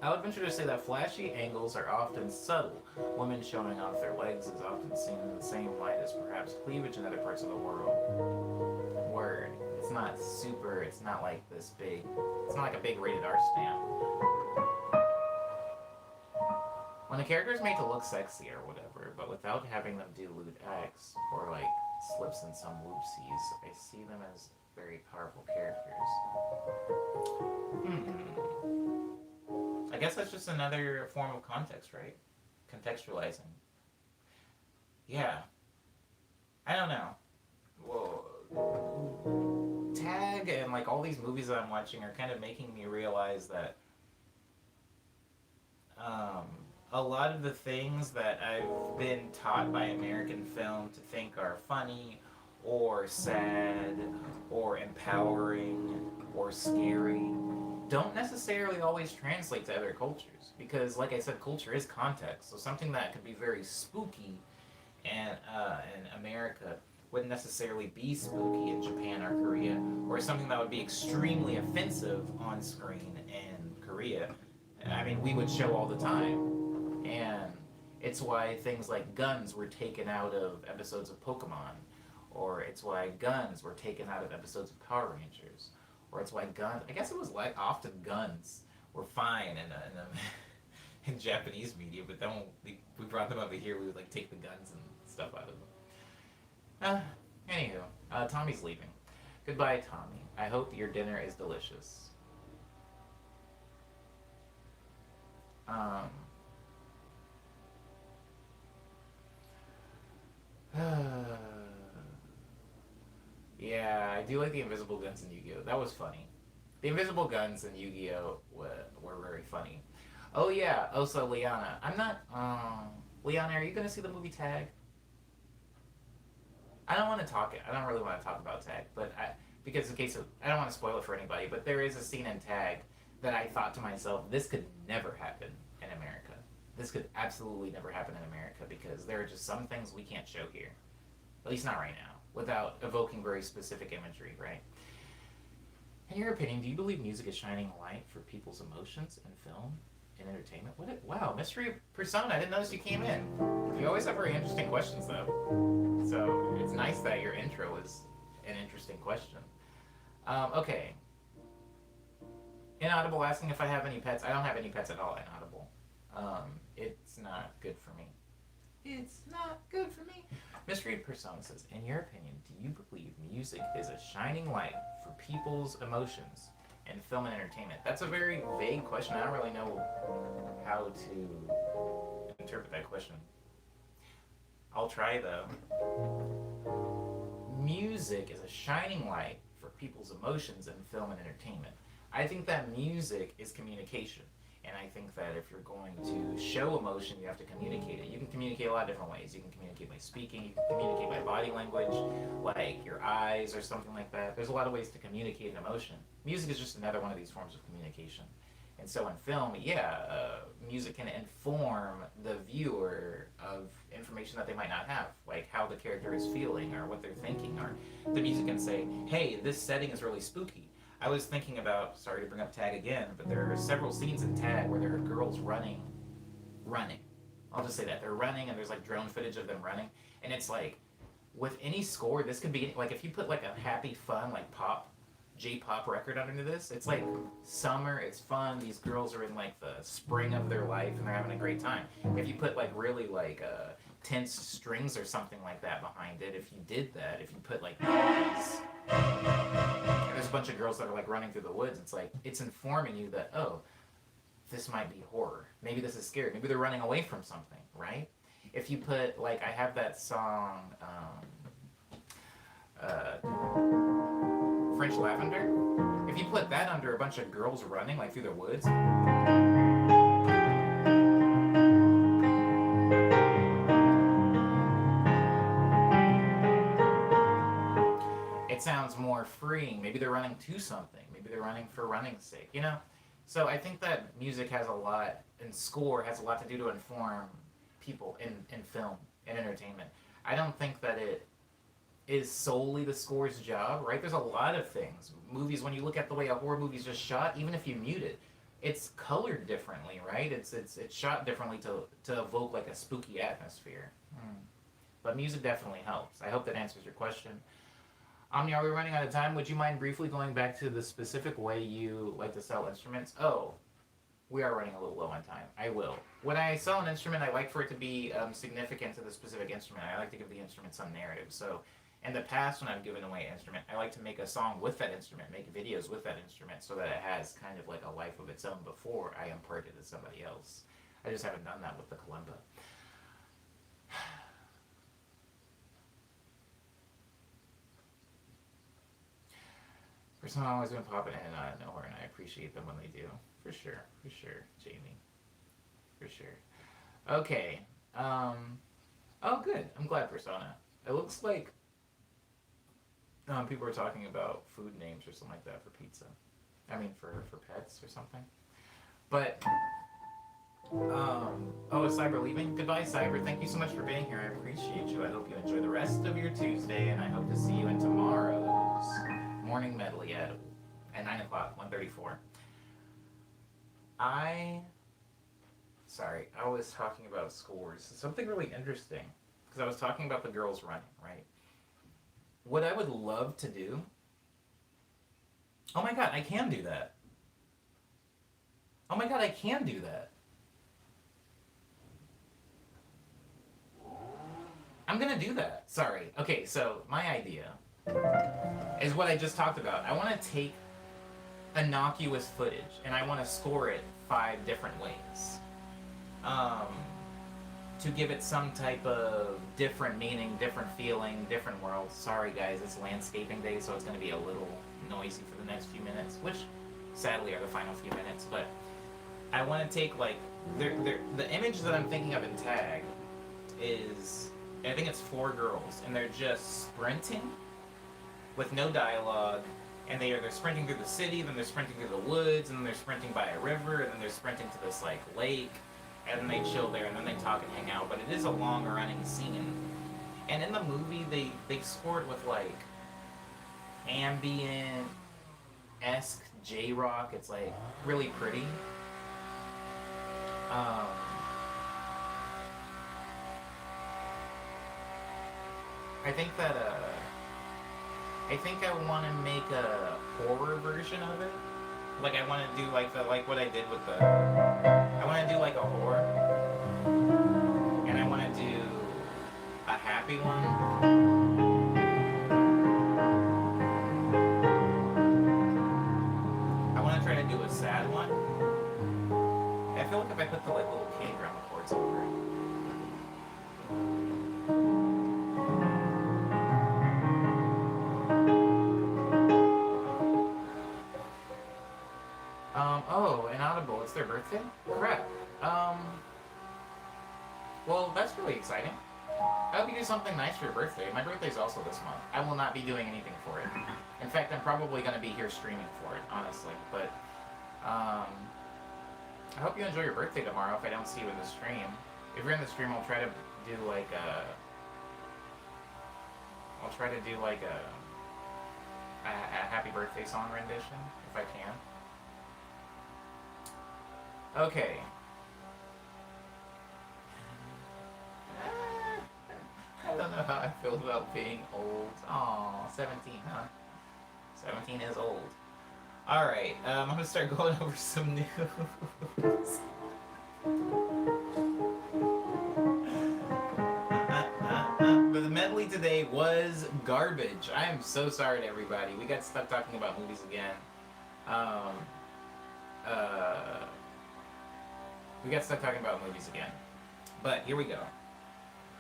I would venture to say that flashy angles are often subtle. Women showing off their legs is often seen in the same light as perhaps cleavage in other parts of the world. Word. It's not super, it's not like this big, it's not like a big rated R stamp. When a character is made to look sexy or whatever, but without having them do lewd acts, or like slips in some whoopsies, I see them as very powerful characters. I guess that's just another form of context, right? Contextualizing. Yeah. I don't know. Well, Tag and like all these movies that I'm watching are kind of making me realize that a lot of the things that I've been taught by American film to think are funny or sad or empowering or scary don't necessarily always translate to other cultures, because like I said, culture is context. So something that could be very spooky in America wouldn't necessarily be spooky in Japan or Korea, or something that would be extremely offensive on screen in Korea. I mean, we would show all the time, and it's why things like guns were taken out of episodes of Pokemon, or it's why guns were taken out of episodes of Power Rangers, or it's why guns, I guess it was like often guns were fine in Japanese media, but then when we brought them over here, we would like take the guns and stuff out of them. Anywho, Tommy's leaving. Goodbye, Tommy. I hope your dinner is delicious. Yeah, I do like the invisible guns in Yu-Gi-Oh! That was funny. The invisible guns in Yu-Gi-Oh! were very funny. Oh yeah, also Liana. I'm not, Liana, are you gonna see the movie Tag? I don't want to talk it. I don't really want to talk about Tag, but because in case of, I don't want to spoil it for anybody, but there is a scene in Tag that I thought to myself, this could never happen in America. This could absolutely never happen in America, because there are just some things we can't show here. At least not right now, without evoking very specific imagery, right? In your opinion, do you believe music is shining a light for people's emotions in film? in entertainment? Wow, mystery persona. I didn't notice you came in. You always have very interesting questions, though. So it's nice that your intro is an interesting question. Okay. Inaudible asking if I have any pets. I don't have any pets at all, Inaudible. It's not good for me. It's not good for me. Mystery Persona says, in your opinion, do you believe music is a shining light for people's emotions in film and entertainment? That's a very vague question. I don't really know how to interpret that question. I'll try though. Music is a shining light for people's emotions in film and entertainment. I think that music is communication. And I think that if you're going to show emotion, you have to communicate it. You can communicate a lot of different ways. You can communicate by speaking, you can communicate by body language, like your eyes or something like that. There's a lot of ways to communicate an emotion. Music is just another one of these forms of communication. And so in film, music can inform the viewer of information that they might not have, like how the character is feeling or what they're thinking, or the music can say, hey, this setting is really spooky. I was thinking about, sorry to bring up Tag again, but there are several scenes in Tag where there are girls running. I'll just say that. They're running and there's like drone footage of them running. And it's like, with any score, this could be, like if you put like a happy, fun, like J-pop record under this, it's like summer, it's fun, these girls are in like the spring of their life and they're having a great time. If you put like really like tense strings or something like that behind it, if you did that, if you put like these, and there's a bunch of girls that are like running through the woods, it's like, it's informing you that, oh, this might be horror. Maybe this is scary. Maybe they're running away from something, right? If you put, like, I have that song, French Lavender. If you put that under a bunch of girls running, like, through the woods, it sounds more freeing. Maybe they're running to something. Maybe they're running for running's sake, you know? So I think that music has a lot, and score has a lot to do to inform people in film and entertainment. I don't think that it is solely the score's job, right? There's a lot of things. Movies, when you look at the way a horror movie's just shot, even if you mute it, it's colored differently, right? It's shot differently to evoke like a spooky atmosphere. But music definitely helps. I hope that answers your question. Omni, are we running out of time? Would you mind briefly going back to the specific way you like to sell instruments? Oh, we are running a little low on time. I will. When I sell an instrument, I like for it to be significant to the specific instrument. I like to give the instrument some narrative. So in the past, when I've given away an instrument, I like to make a song with that instrument, make videos with that instrument so that it has kind of like a life of its own before I impart it to somebody else. I just haven't done that with the kalimba. Persona always been popping in and out of nowhere, and I appreciate them when they do. For sure, Jamie. For sure. Okay. Oh, good. I'm glad, Persona. It looks like people are talking about food names or something like that for pizza. I mean, for pets or something. But, is Cyber leaving? Goodbye, Cyber. Thank you so much for being here. I appreciate you. I hope you enjoy the rest of your Tuesday, and I hope to see you in tomorrow's morning medley at 9 o'clock, 1:34. I was talking about scores. Something really interesting, because I was talking about the girls running, right? What I would love to do... Oh my god, I can do that. Oh my god, I can do that. I'm gonna do that. Sorry. Okay, so my idea is what I just talked about. I want to take innocuous footage and I want to score it 5 different ways. To give it some type of different meaning, different feeling, different world. Sorry guys, it's landscaping day, so it's going to be a little noisy for the next few minutes, which sadly are the final few minutes, but I want to take like, the image that I'm thinking of in Tag is, I think it's 4 girls, and they're just sprinting with no dialogue, and they're sprinting through the city, then they're sprinting through the woods, and then they're sprinting by a river, and then they're sprinting to this like lake, and then they chill there, and then they talk and hang out. But it is a long running scene, and in the movie they scored with like ambient-esque J-rock. It's like really pretty. I think that I think I want to make a horror version of it. Like I want to do like the like what I did with the. I want to do like a horror, and I want to do a happy one. I want to try to do a sad one. I feel like if I put the like little K drum chords over it. Oh, Inaudible, it's their birthday? Crap. Well, that's really exciting. I hope you do something nice for your birthday. My birthday's also this month. I will not be doing anything for it. In fact, I'm probably going to be here streaming for it, honestly. But, I hope you enjoy your birthday tomorrow if I don't see you in the stream. If you're in the stream, I'll try to do like a... I'll try to do like a happy birthday song rendition, if I can. Okay. I don't know how I feel about being old. Aw, 17, huh? 17 is old. Alright, I'm gonna start going over some news. But the medley today was garbage. I am so sorry to everybody. We got stuck talking about movies again. We got stuck talking about movies again. But here we go.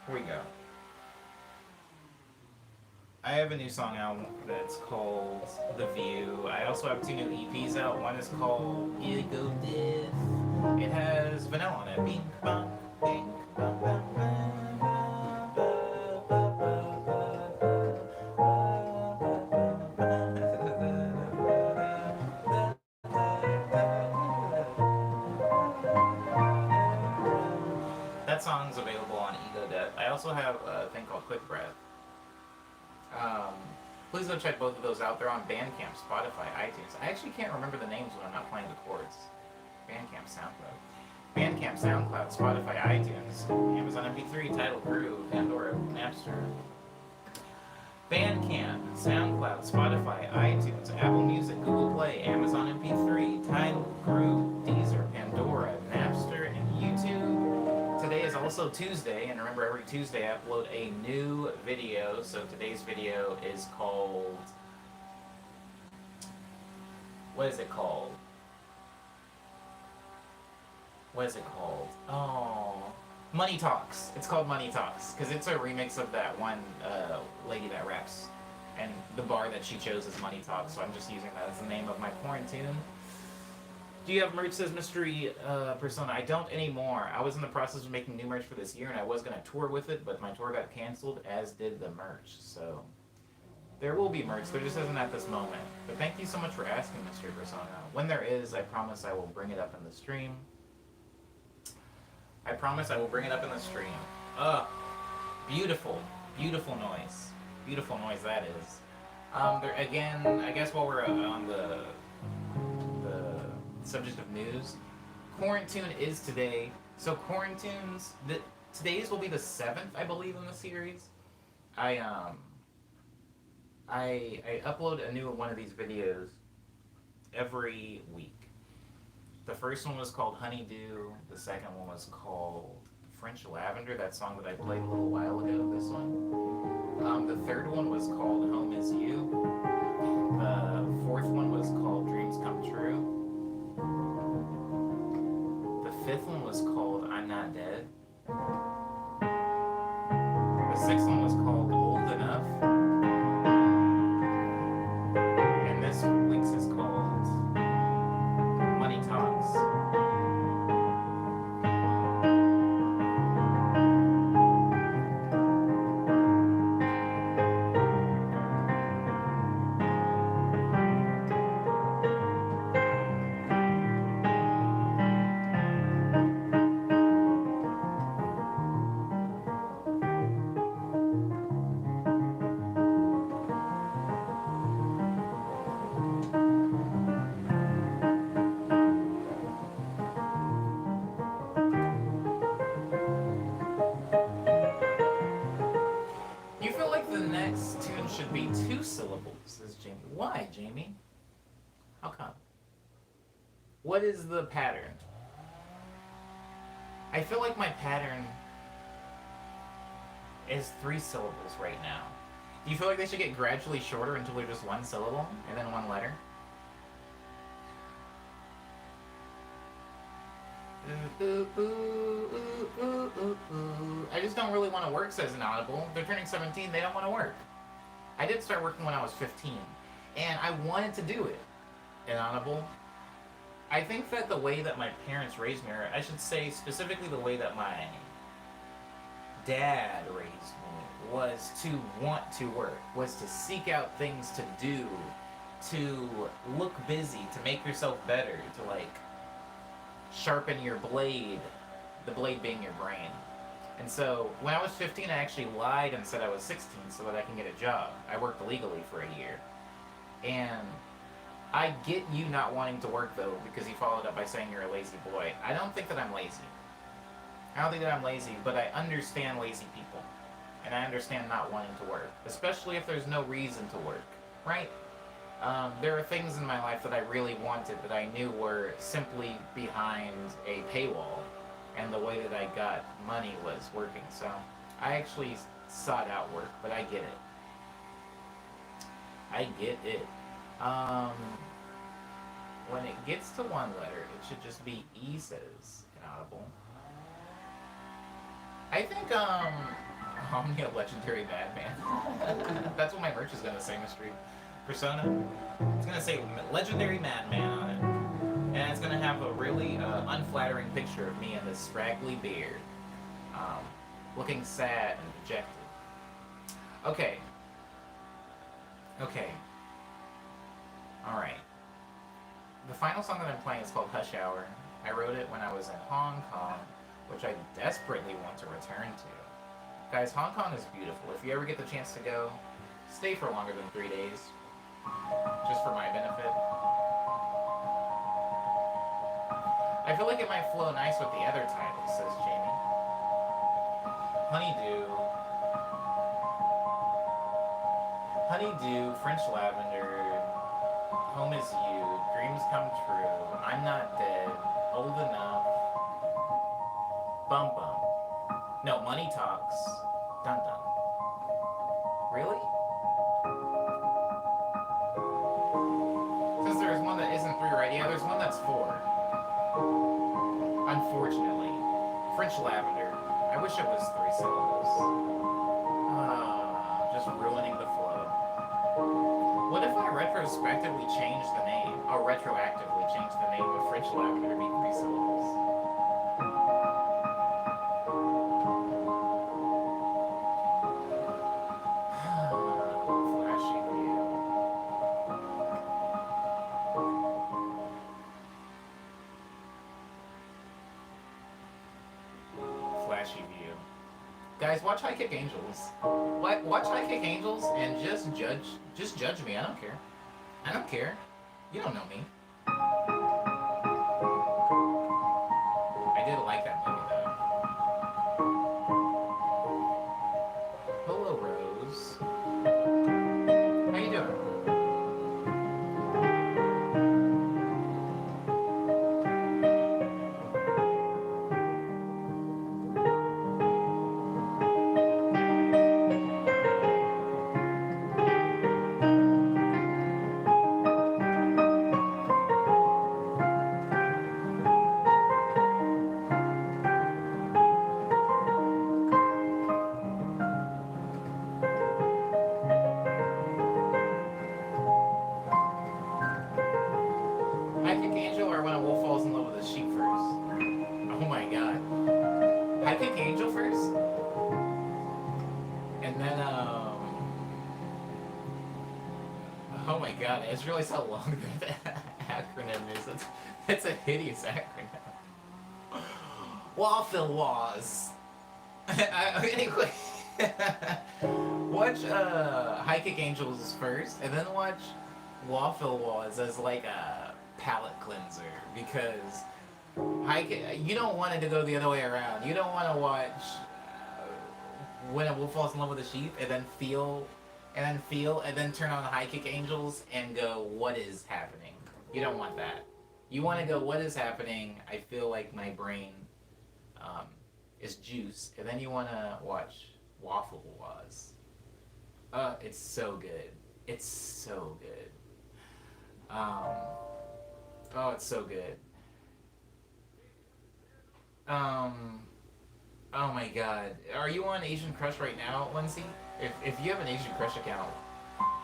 Here we go. I have a new song out that's called The View. I also have 2 new EPs out. One is called Ego Diff. It has Vanilla on it. Bing, bong, bing, bong, bong, bong. That song's available on Ego Death. I also have a thing called Quick Breath. Please go check both of those out. They're on Bandcamp, Spotify, iTunes. I actually can't remember the names when I'm not playing the chords. Bandcamp, SoundCloud. Bandcamp, SoundCloud, Spotify, iTunes, Amazon MP3, Tidal, Groove, Pandora, Napster. Bandcamp, SoundCloud, Spotify, iTunes, Apple Music, Google Play, Amazon MP3, Tidal, Groove, Deezer, Pandora, Napster, and YouTube. Today is also Tuesday, and remember every Tuesday I upload a new video. So today's video is called... What is it called? What is it called? Oh... Money Talks. It's called Money Talks, because it's a remix of that one lady that raps. And the bar that she chose is Money Talks, so I'm just using that as the name of my quarantine. Do you have merch, says Mystery Persona? I don't anymore. I was in the process of making new merch for this year, and I was going to tour with it, but my tour got canceled, as did the merch. So there will be merch. There just isn't at this moment. But thank you so much for asking, Mystery Persona. When there is, I promise I will bring it up in the stream. I promise I will bring it up in the stream. Beautiful, beautiful noise. Beautiful noise that is. There, again, I guess while we're on the subject of news, Quarantine is today. So Quarantunes, today's will be the 7th, I believe, in the series. I upload a new one of these videos every week. The first one was called Honeydew. The second one was called French Lavender, that song that I played a little while ago, this one. The third one was called Home Is You. The fourth one was called Dreams Come True. The fifth one was called I'm Not Dead. The sixth one was called Old Enough. And this week's is called Money Talks. Why, Jamie? How come? What is the pattern? I feel like my pattern is 3 syllables right now. Do you feel like they should get gradually shorter until they're just 1 syllable and then 1 letter? I just don't really want to work, says Inaudible. They're turning 17, they don't want to work. I did start working when I was 15, and I wanted to do it. Inaudible. I think that the way that my parents raised me, or I should say specifically the way that my dad raised me, was to want to work, was to seek out things to do, to look busy, to make yourself better, to like sharpen your blade, the blade being your brain. And so when I was 15, I actually lied and said I was 16 so that I can get a job. I worked illegally for a year. And I get you not wanting to work though, because you followed up by saying you're a lazy boy. I don't think that I'm lazy. I don't think that I'm lazy, but I understand lazy people. And I understand not wanting to work, especially if there's no reason to work, right? There are things in my life that I really wanted that I knew were simply behind a paywall, and the way that I got money was working. So I actually sought out work, but I get it. I get it. When it gets to 1 letter, it should just be E, says Inaudible. I think, Omni, a legendary madman. That's what my merch is gonna say, Mystery Persona. It's gonna say legendary madman on it. And it's gonna have a really unflattering picture of me in this scraggly beard. Looking sad and dejected. Okay. Okay. Alright. The final song that I'm playing is called Hush Hour. I wrote it when I was in Hong Kong, which I desperately want to return to. Guys, Hong Kong is beautiful. If you ever get the chance to go, stay for longer than 3 days. Just for my benefit. I feel like it might flow nice with the other titles, says Jamie. Honeydew. Honeydew, French Lavender, Home is You, Dreams Come True, I'm Not Dead, Old Enough, Bum Bum. No, Money Talks, Dun Dun. Really? Since there's one that isn't 3, right? Yeah, there's one that's 4. Unfortunately. French Lavender. I wish it was 3 syllables. Just ruining the flow. What if I retrospectively change the name, or retroactively change the name of French Lavender to be 3 syllables? Flashy view. Flashy view. Guys, watch High Kick Angels. Watch High Kick Angels and just judge me. I don't care. I don't care. You don't know me. I did like that movie though. Hello, Rose. How you doing? High Kick Angel or when a wolf falls in love with a sheep first? Oh my god. High Kick Angel first? And then, oh my god, I just realized how long that acronym is. It's a hideous acronym. Waffle Waz. Anyway, watch High Kick Angels first, and then watch Waffle Waz as like a palate cleanser, because you don't want it to go the other way around. You don't want to watch When a Wolf Falls in Love with a Sheep and then feel and then feel, and then turn on High Kick Angels and go, what is happening? You don't want that. You want to go, what is happening? I feel like my brain um, is juice, and then you want to watch Waffle Waz. It's so good. It's so good. Um, oh, it's so good. Um, oh my god. Are you on Asian Crush right now, Lindsay? If you have an Asian Crush account,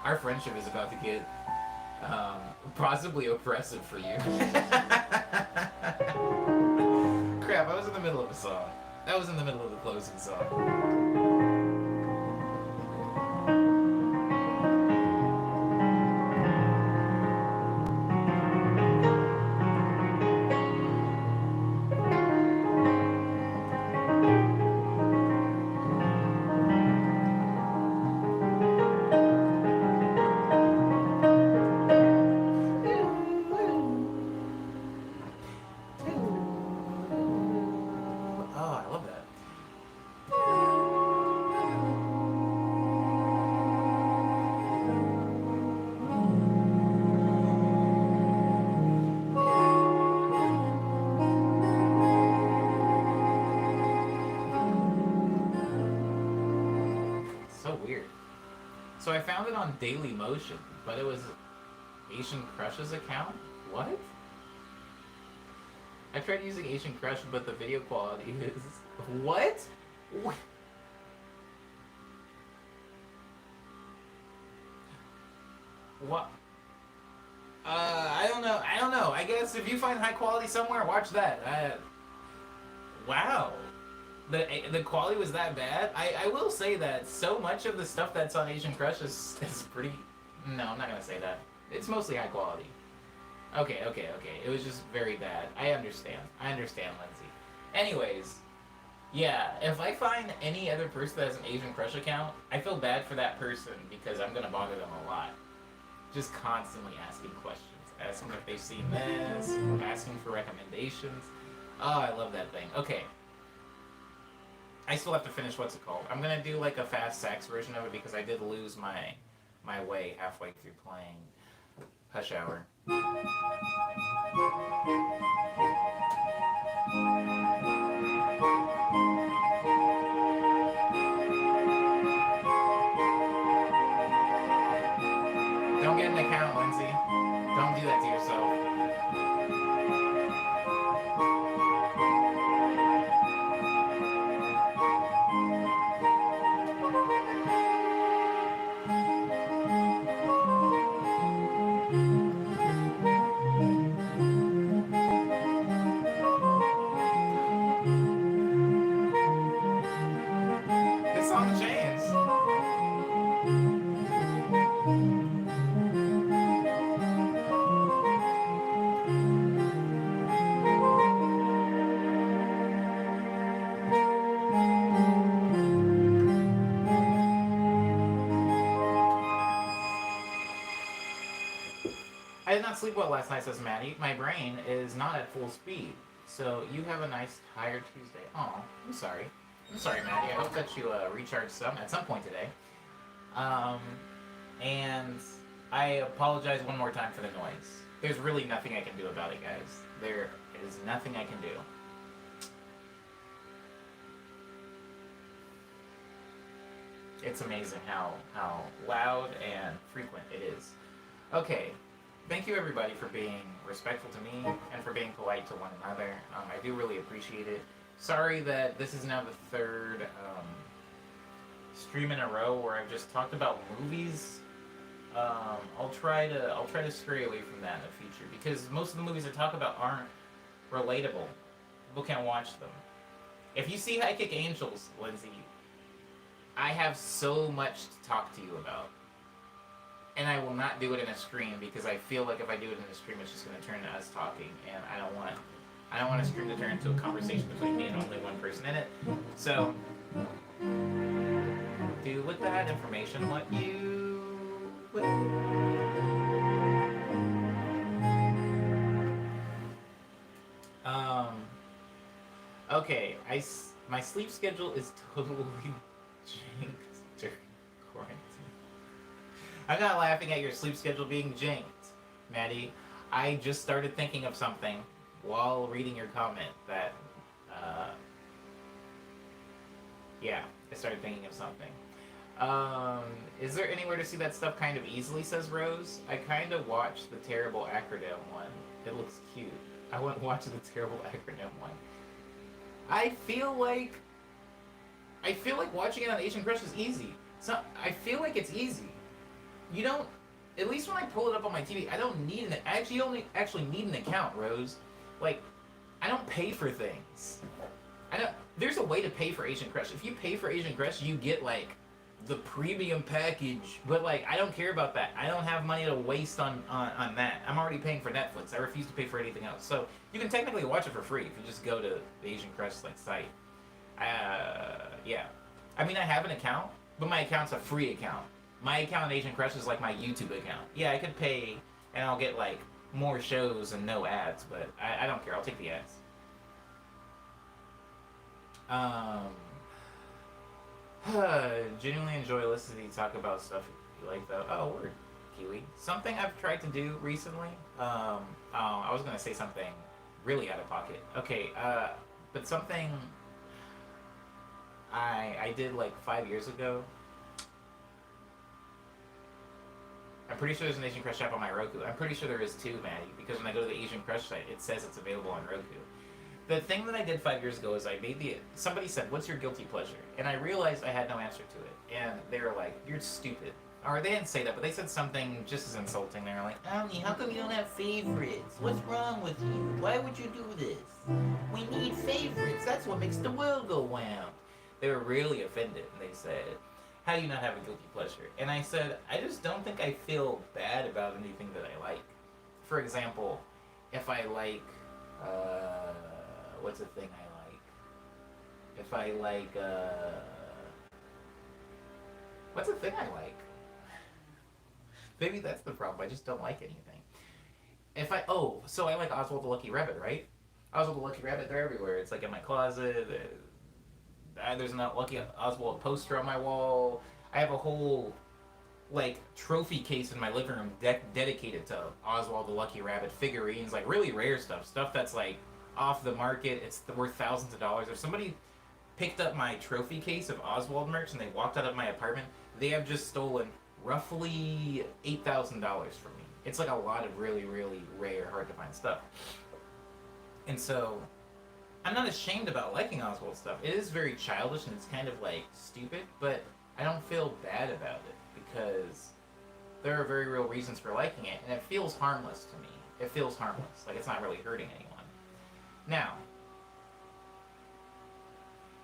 our friendship is about to get possibly oppressive for you. Crap, I was in the middle of a song. I was in the middle of the closing song. Oh, I love that. So weird. So I found it on Daily Motion, but it was Asian Crush's account? What? I tried using Asian Crush, but the video quality is... What? What? I don't know. I don't know. I guess if you find high quality somewhere, watch that. Wow. The quality was that bad? I will say that so much of the stuff that's on Asian Crush is pretty... No, I'm not going to say that. It's mostly high quality. Okay, okay, okay. It was just very bad. I understand. I understand, Lindsay. Anyways, yeah, if I find any other person that has an Asian Crush account, I feel bad for that person because I'm going to bother them a lot. Just constantly asking questions. Asking if they've seen this, asking for recommendations. Oh, I love that thing. Okay. I still have to finish what's it called. I'm going to do like a fast sax version of it because I did lose my way halfway through playing Hush Hour. Don't get an account, Lindsay. Don't do that to yourself. It's on the chains. I did not sleep well last night, says Maddie. My brain is not at full speed. So you have a nice tired Tuesday. Oh, I'm sorry. I'm sorry, Maddie. I hope that you recharge some at some point today. Um, and I apologize one more time for the noise. There's really nothing I can do about it, guys. There is nothing I can do. It's amazing how loud and frequent it is. Okay, thank you everybody for being respectful to me and for being polite to one another. I do really appreciate it. Sorry that this is now the third stream in a row where I've just talked about movies. I'll try to stray away from that in the future because most of the movies I talk about aren't relatable. People can't watch them. If you see High Kick Angels, Lindsay, I have so much to talk to you about. And I will not do it in a stream because I feel like if I do it in a stream, it's just going to turn to us talking, and I don't want a stream to turn into a conversation between me and only one person in it. So, do with that information what you will. Okay, my sleep schedule is totally changed during quarantine. I'm not laughing at your sleep schedule being janked, Maddie. I just started thinking of something while reading your comment that, uh, yeah, I started thinking of something. Um, is there anywhere to see that stuff kind of easily, says Rose? I kind of watched the terrible acronym one. It looks cute. I want to watch the terrible acronym one. I feel like I feel like watching it on Asian Crush is easy. So I feel like it's easy. You don't. At least when I pull it up on my TV, I don't need an. I actually only actually need an account, Rose. Like, I don't pay for things. I don't. There's a way to pay for Asian Crush. If you pay for Asian Crush, you get like the premium package. But like, I don't care about that. I don't have money to waste on that. I'm already paying for Netflix. I refuse to pay for anything else. So you can technically watch it for free if you just go to the Asian Crush like site. Yeah. I mean, I have an account, but my account's a free account. My account on Asian Crush is like my YouTube account. Yeah, I could pay, and I'll get like more shows and no ads, but I don't care. I'll take the ads. Um, genuinely enjoy listening to you talk about stuff you like, though. Oh, word, Kiwi. Something I've tried to do recently. I was gonna say something really out of pocket. Okay, but something I did like 5 years ago. I'm pretty sure there's an Asian Crush app on my Roku. I'm pretty sure there is too, Maddie, because when I go to the Asian Crush site, it says it's available on Roku. The thing that I did 5 years ago is I made the. Somebody said, "What's your guilty pleasure?" And I realized I had no answer to it. And they were like, "You're stupid." Or they didn't say that, but they said something just as insulting. They were like, "Omni, how come you don't have favorites? What's wrong with you? Why would you do this? We need favorites. That's what makes the world go round." They were really offended. And they said, "How do you not have a guilty pleasure?" And I said, "I just don't think I feel bad about anything that I like. For example, if I like, what's a thing I like? If I like, what's a thing I like? Maybe that's the problem. I just don't like anything. So I like Oswald the Lucky Rabbit, right? Oswald the Lucky Rabbit, they're everywhere. It's like in my closet. There's a Lucky Oswald poster on my wall. I have a whole like trophy case in my living room dedicated to Oswald the Lucky Rabbit figurines, like really rare stuff that's like off the market. It's worth thousands of dollars. If somebody picked up my trophy case of Oswald merch and they walked out of my apartment, they have just stolen roughly $8,000 from me. It's like a lot of really, really rare, hard to find stuff. And so I'm not ashamed about liking Oswald stuff. It is very childish and it's kind of like stupid, but I don't feel bad about it because there are very real reasons for liking it, and it feels harmless to me. It feels harmless, like it's not really hurting anyone. Now,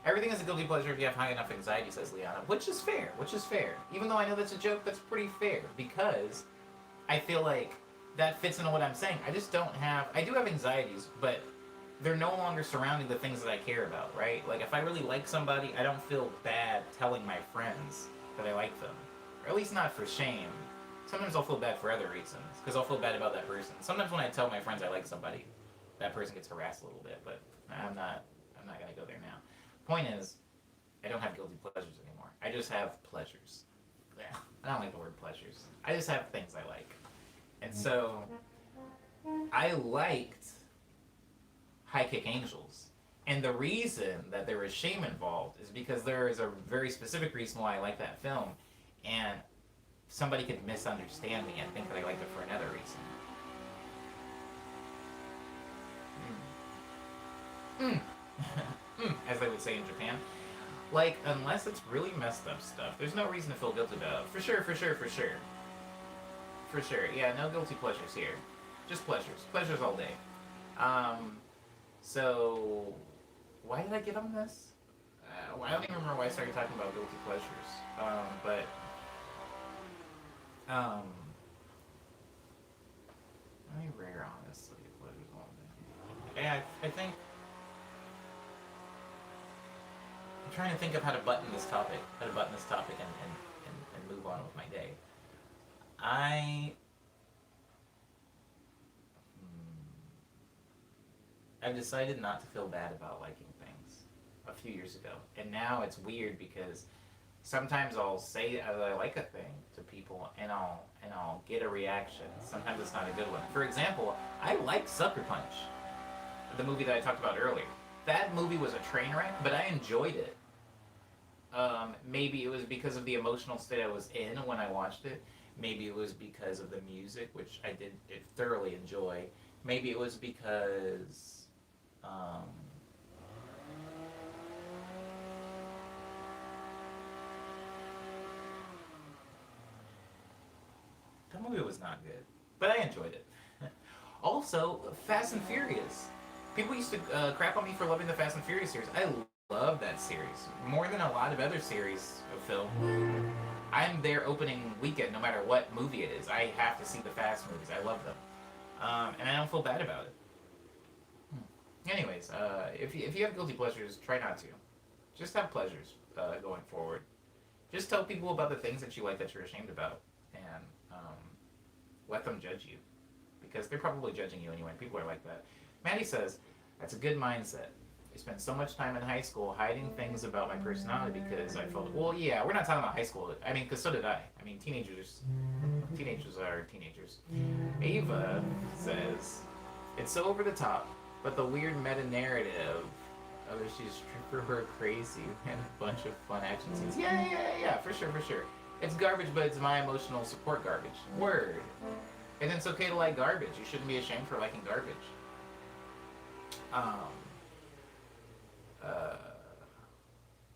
everything is a guilty pleasure if you have high enough anxiety, says Liana, which is fair, Even though I know that's a joke, that's pretty fair, because I feel like that fits into what I'm saying. I do have anxieties, but they're no longer surrounding the things that I care about, right? Like, if I really like somebody, I don't feel bad telling my friends that I like them. Or at least not for shame. Sometimes I'll feel bad for other reasons, because I'll feel bad about that person. Sometimes when I tell my friends I like somebody, that person gets harassed a little bit, but I'm not gonna go there now. Point is, I don't have guilty pleasures anymore. I just have pleasures. Yeah, I don't like the word pleasures. I just have things I like. And so, I liked High Kick Angels. And the reason that there was shame involved is because there is a very specific reason why I like that film. And somebody could misunderstand me and think that I liked it for another reason. As they would say in Japan. Like, unless it's really messed up stuff, there's no reason to feel guilty about it. For sure. Yeah, no guilty pleasures here. Just pleasures. Pleasures all day. So, why did I get on this? I don't even remember why I started talking about guilty pleasures. Very rare, honestly, pleasures all day. Yeah, I think I'm trying to think of how to button this topic, and move on with my day. I I've decided not to feel bad about liking things a few years ago. And now it's weird because Sometimes I'll say I like a thing to people, and I'll get a reaction. Sometimes it's not a good one. For example, I like Sucker Punch, the movie that I talked about earlier. That movie was a train wreck, but I enjoyed it. Maybe it was because of the emotional state I was in when I watched it. Maybe it was because of the music, which I did thoroughly enjoy. Maybe it was because um, that movie was not good, but I enjoyed it. Also, Fast and Furious. People used to crap on me for loving the Fast and Furious series. I love that series more than a lot of other series of film. I'm there opening weekend, no matter what movie it is. I have to see the Fast movies. I love them, and I don't feel bad about it. Anyways, if you have guilty pleasures, try not to. Just have pleasures going forward. Just tell people about the things that you like that you're ashamed about, and let them judge you, because they're probably judging you anyway. People are like that. Maddie says, that's a good mindset. I spent so much time in high school hiding things about my personality because I felt, well, yeah, we're not talking about high school. I mean, because so did I. I mean, teenagers are teenagers. Ava says, it's so over the top, but the weird meta narrative of she's for her crazy and a bunch of fun action scenes. Yeah, for sure. It's garbage, but it's my emotional support garbage. Word. And it's okay to like garbage. You shouldn't be ashamed for liking garbage.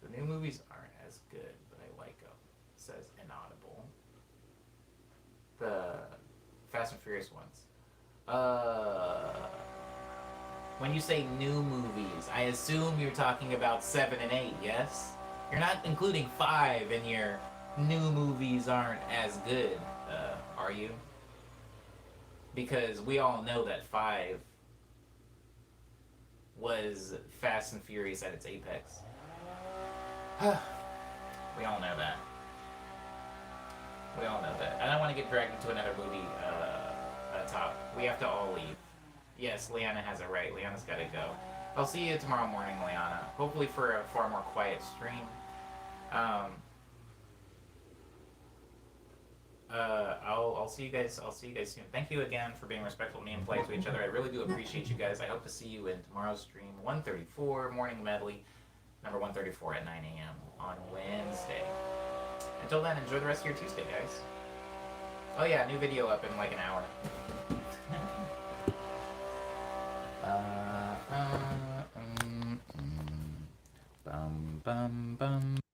The new movies aren't as good, but I like them, says Inaudible. The Fast and Furious ones. When you say new movies, I assume you're talking about 7 and 8, yes? You're not including 5 in your new movies aren't as good, are you? Because we all know that 5 was Fast and Furious at its apex. We all know that. I don't want to get dragged into another movie top. We have to all leave. Yes, Leanna has it right. Leanna's got to go. I'll see you tomorrow morning, Leanna. Hopefully for a far more quiet stream. I'll see you guys. I'll see you guys soon. Thank you again for being respectful to me and polite to each other. I really do appreciate you guys. I hope to see you in tomorrow's stream, 1:34 morning medley, number 134 at 9 a.m. on Wednesday. Until then, enjoy the rest of your Tuesday, guys. Oh yeah, new video up in like an hour. Bum bum bum.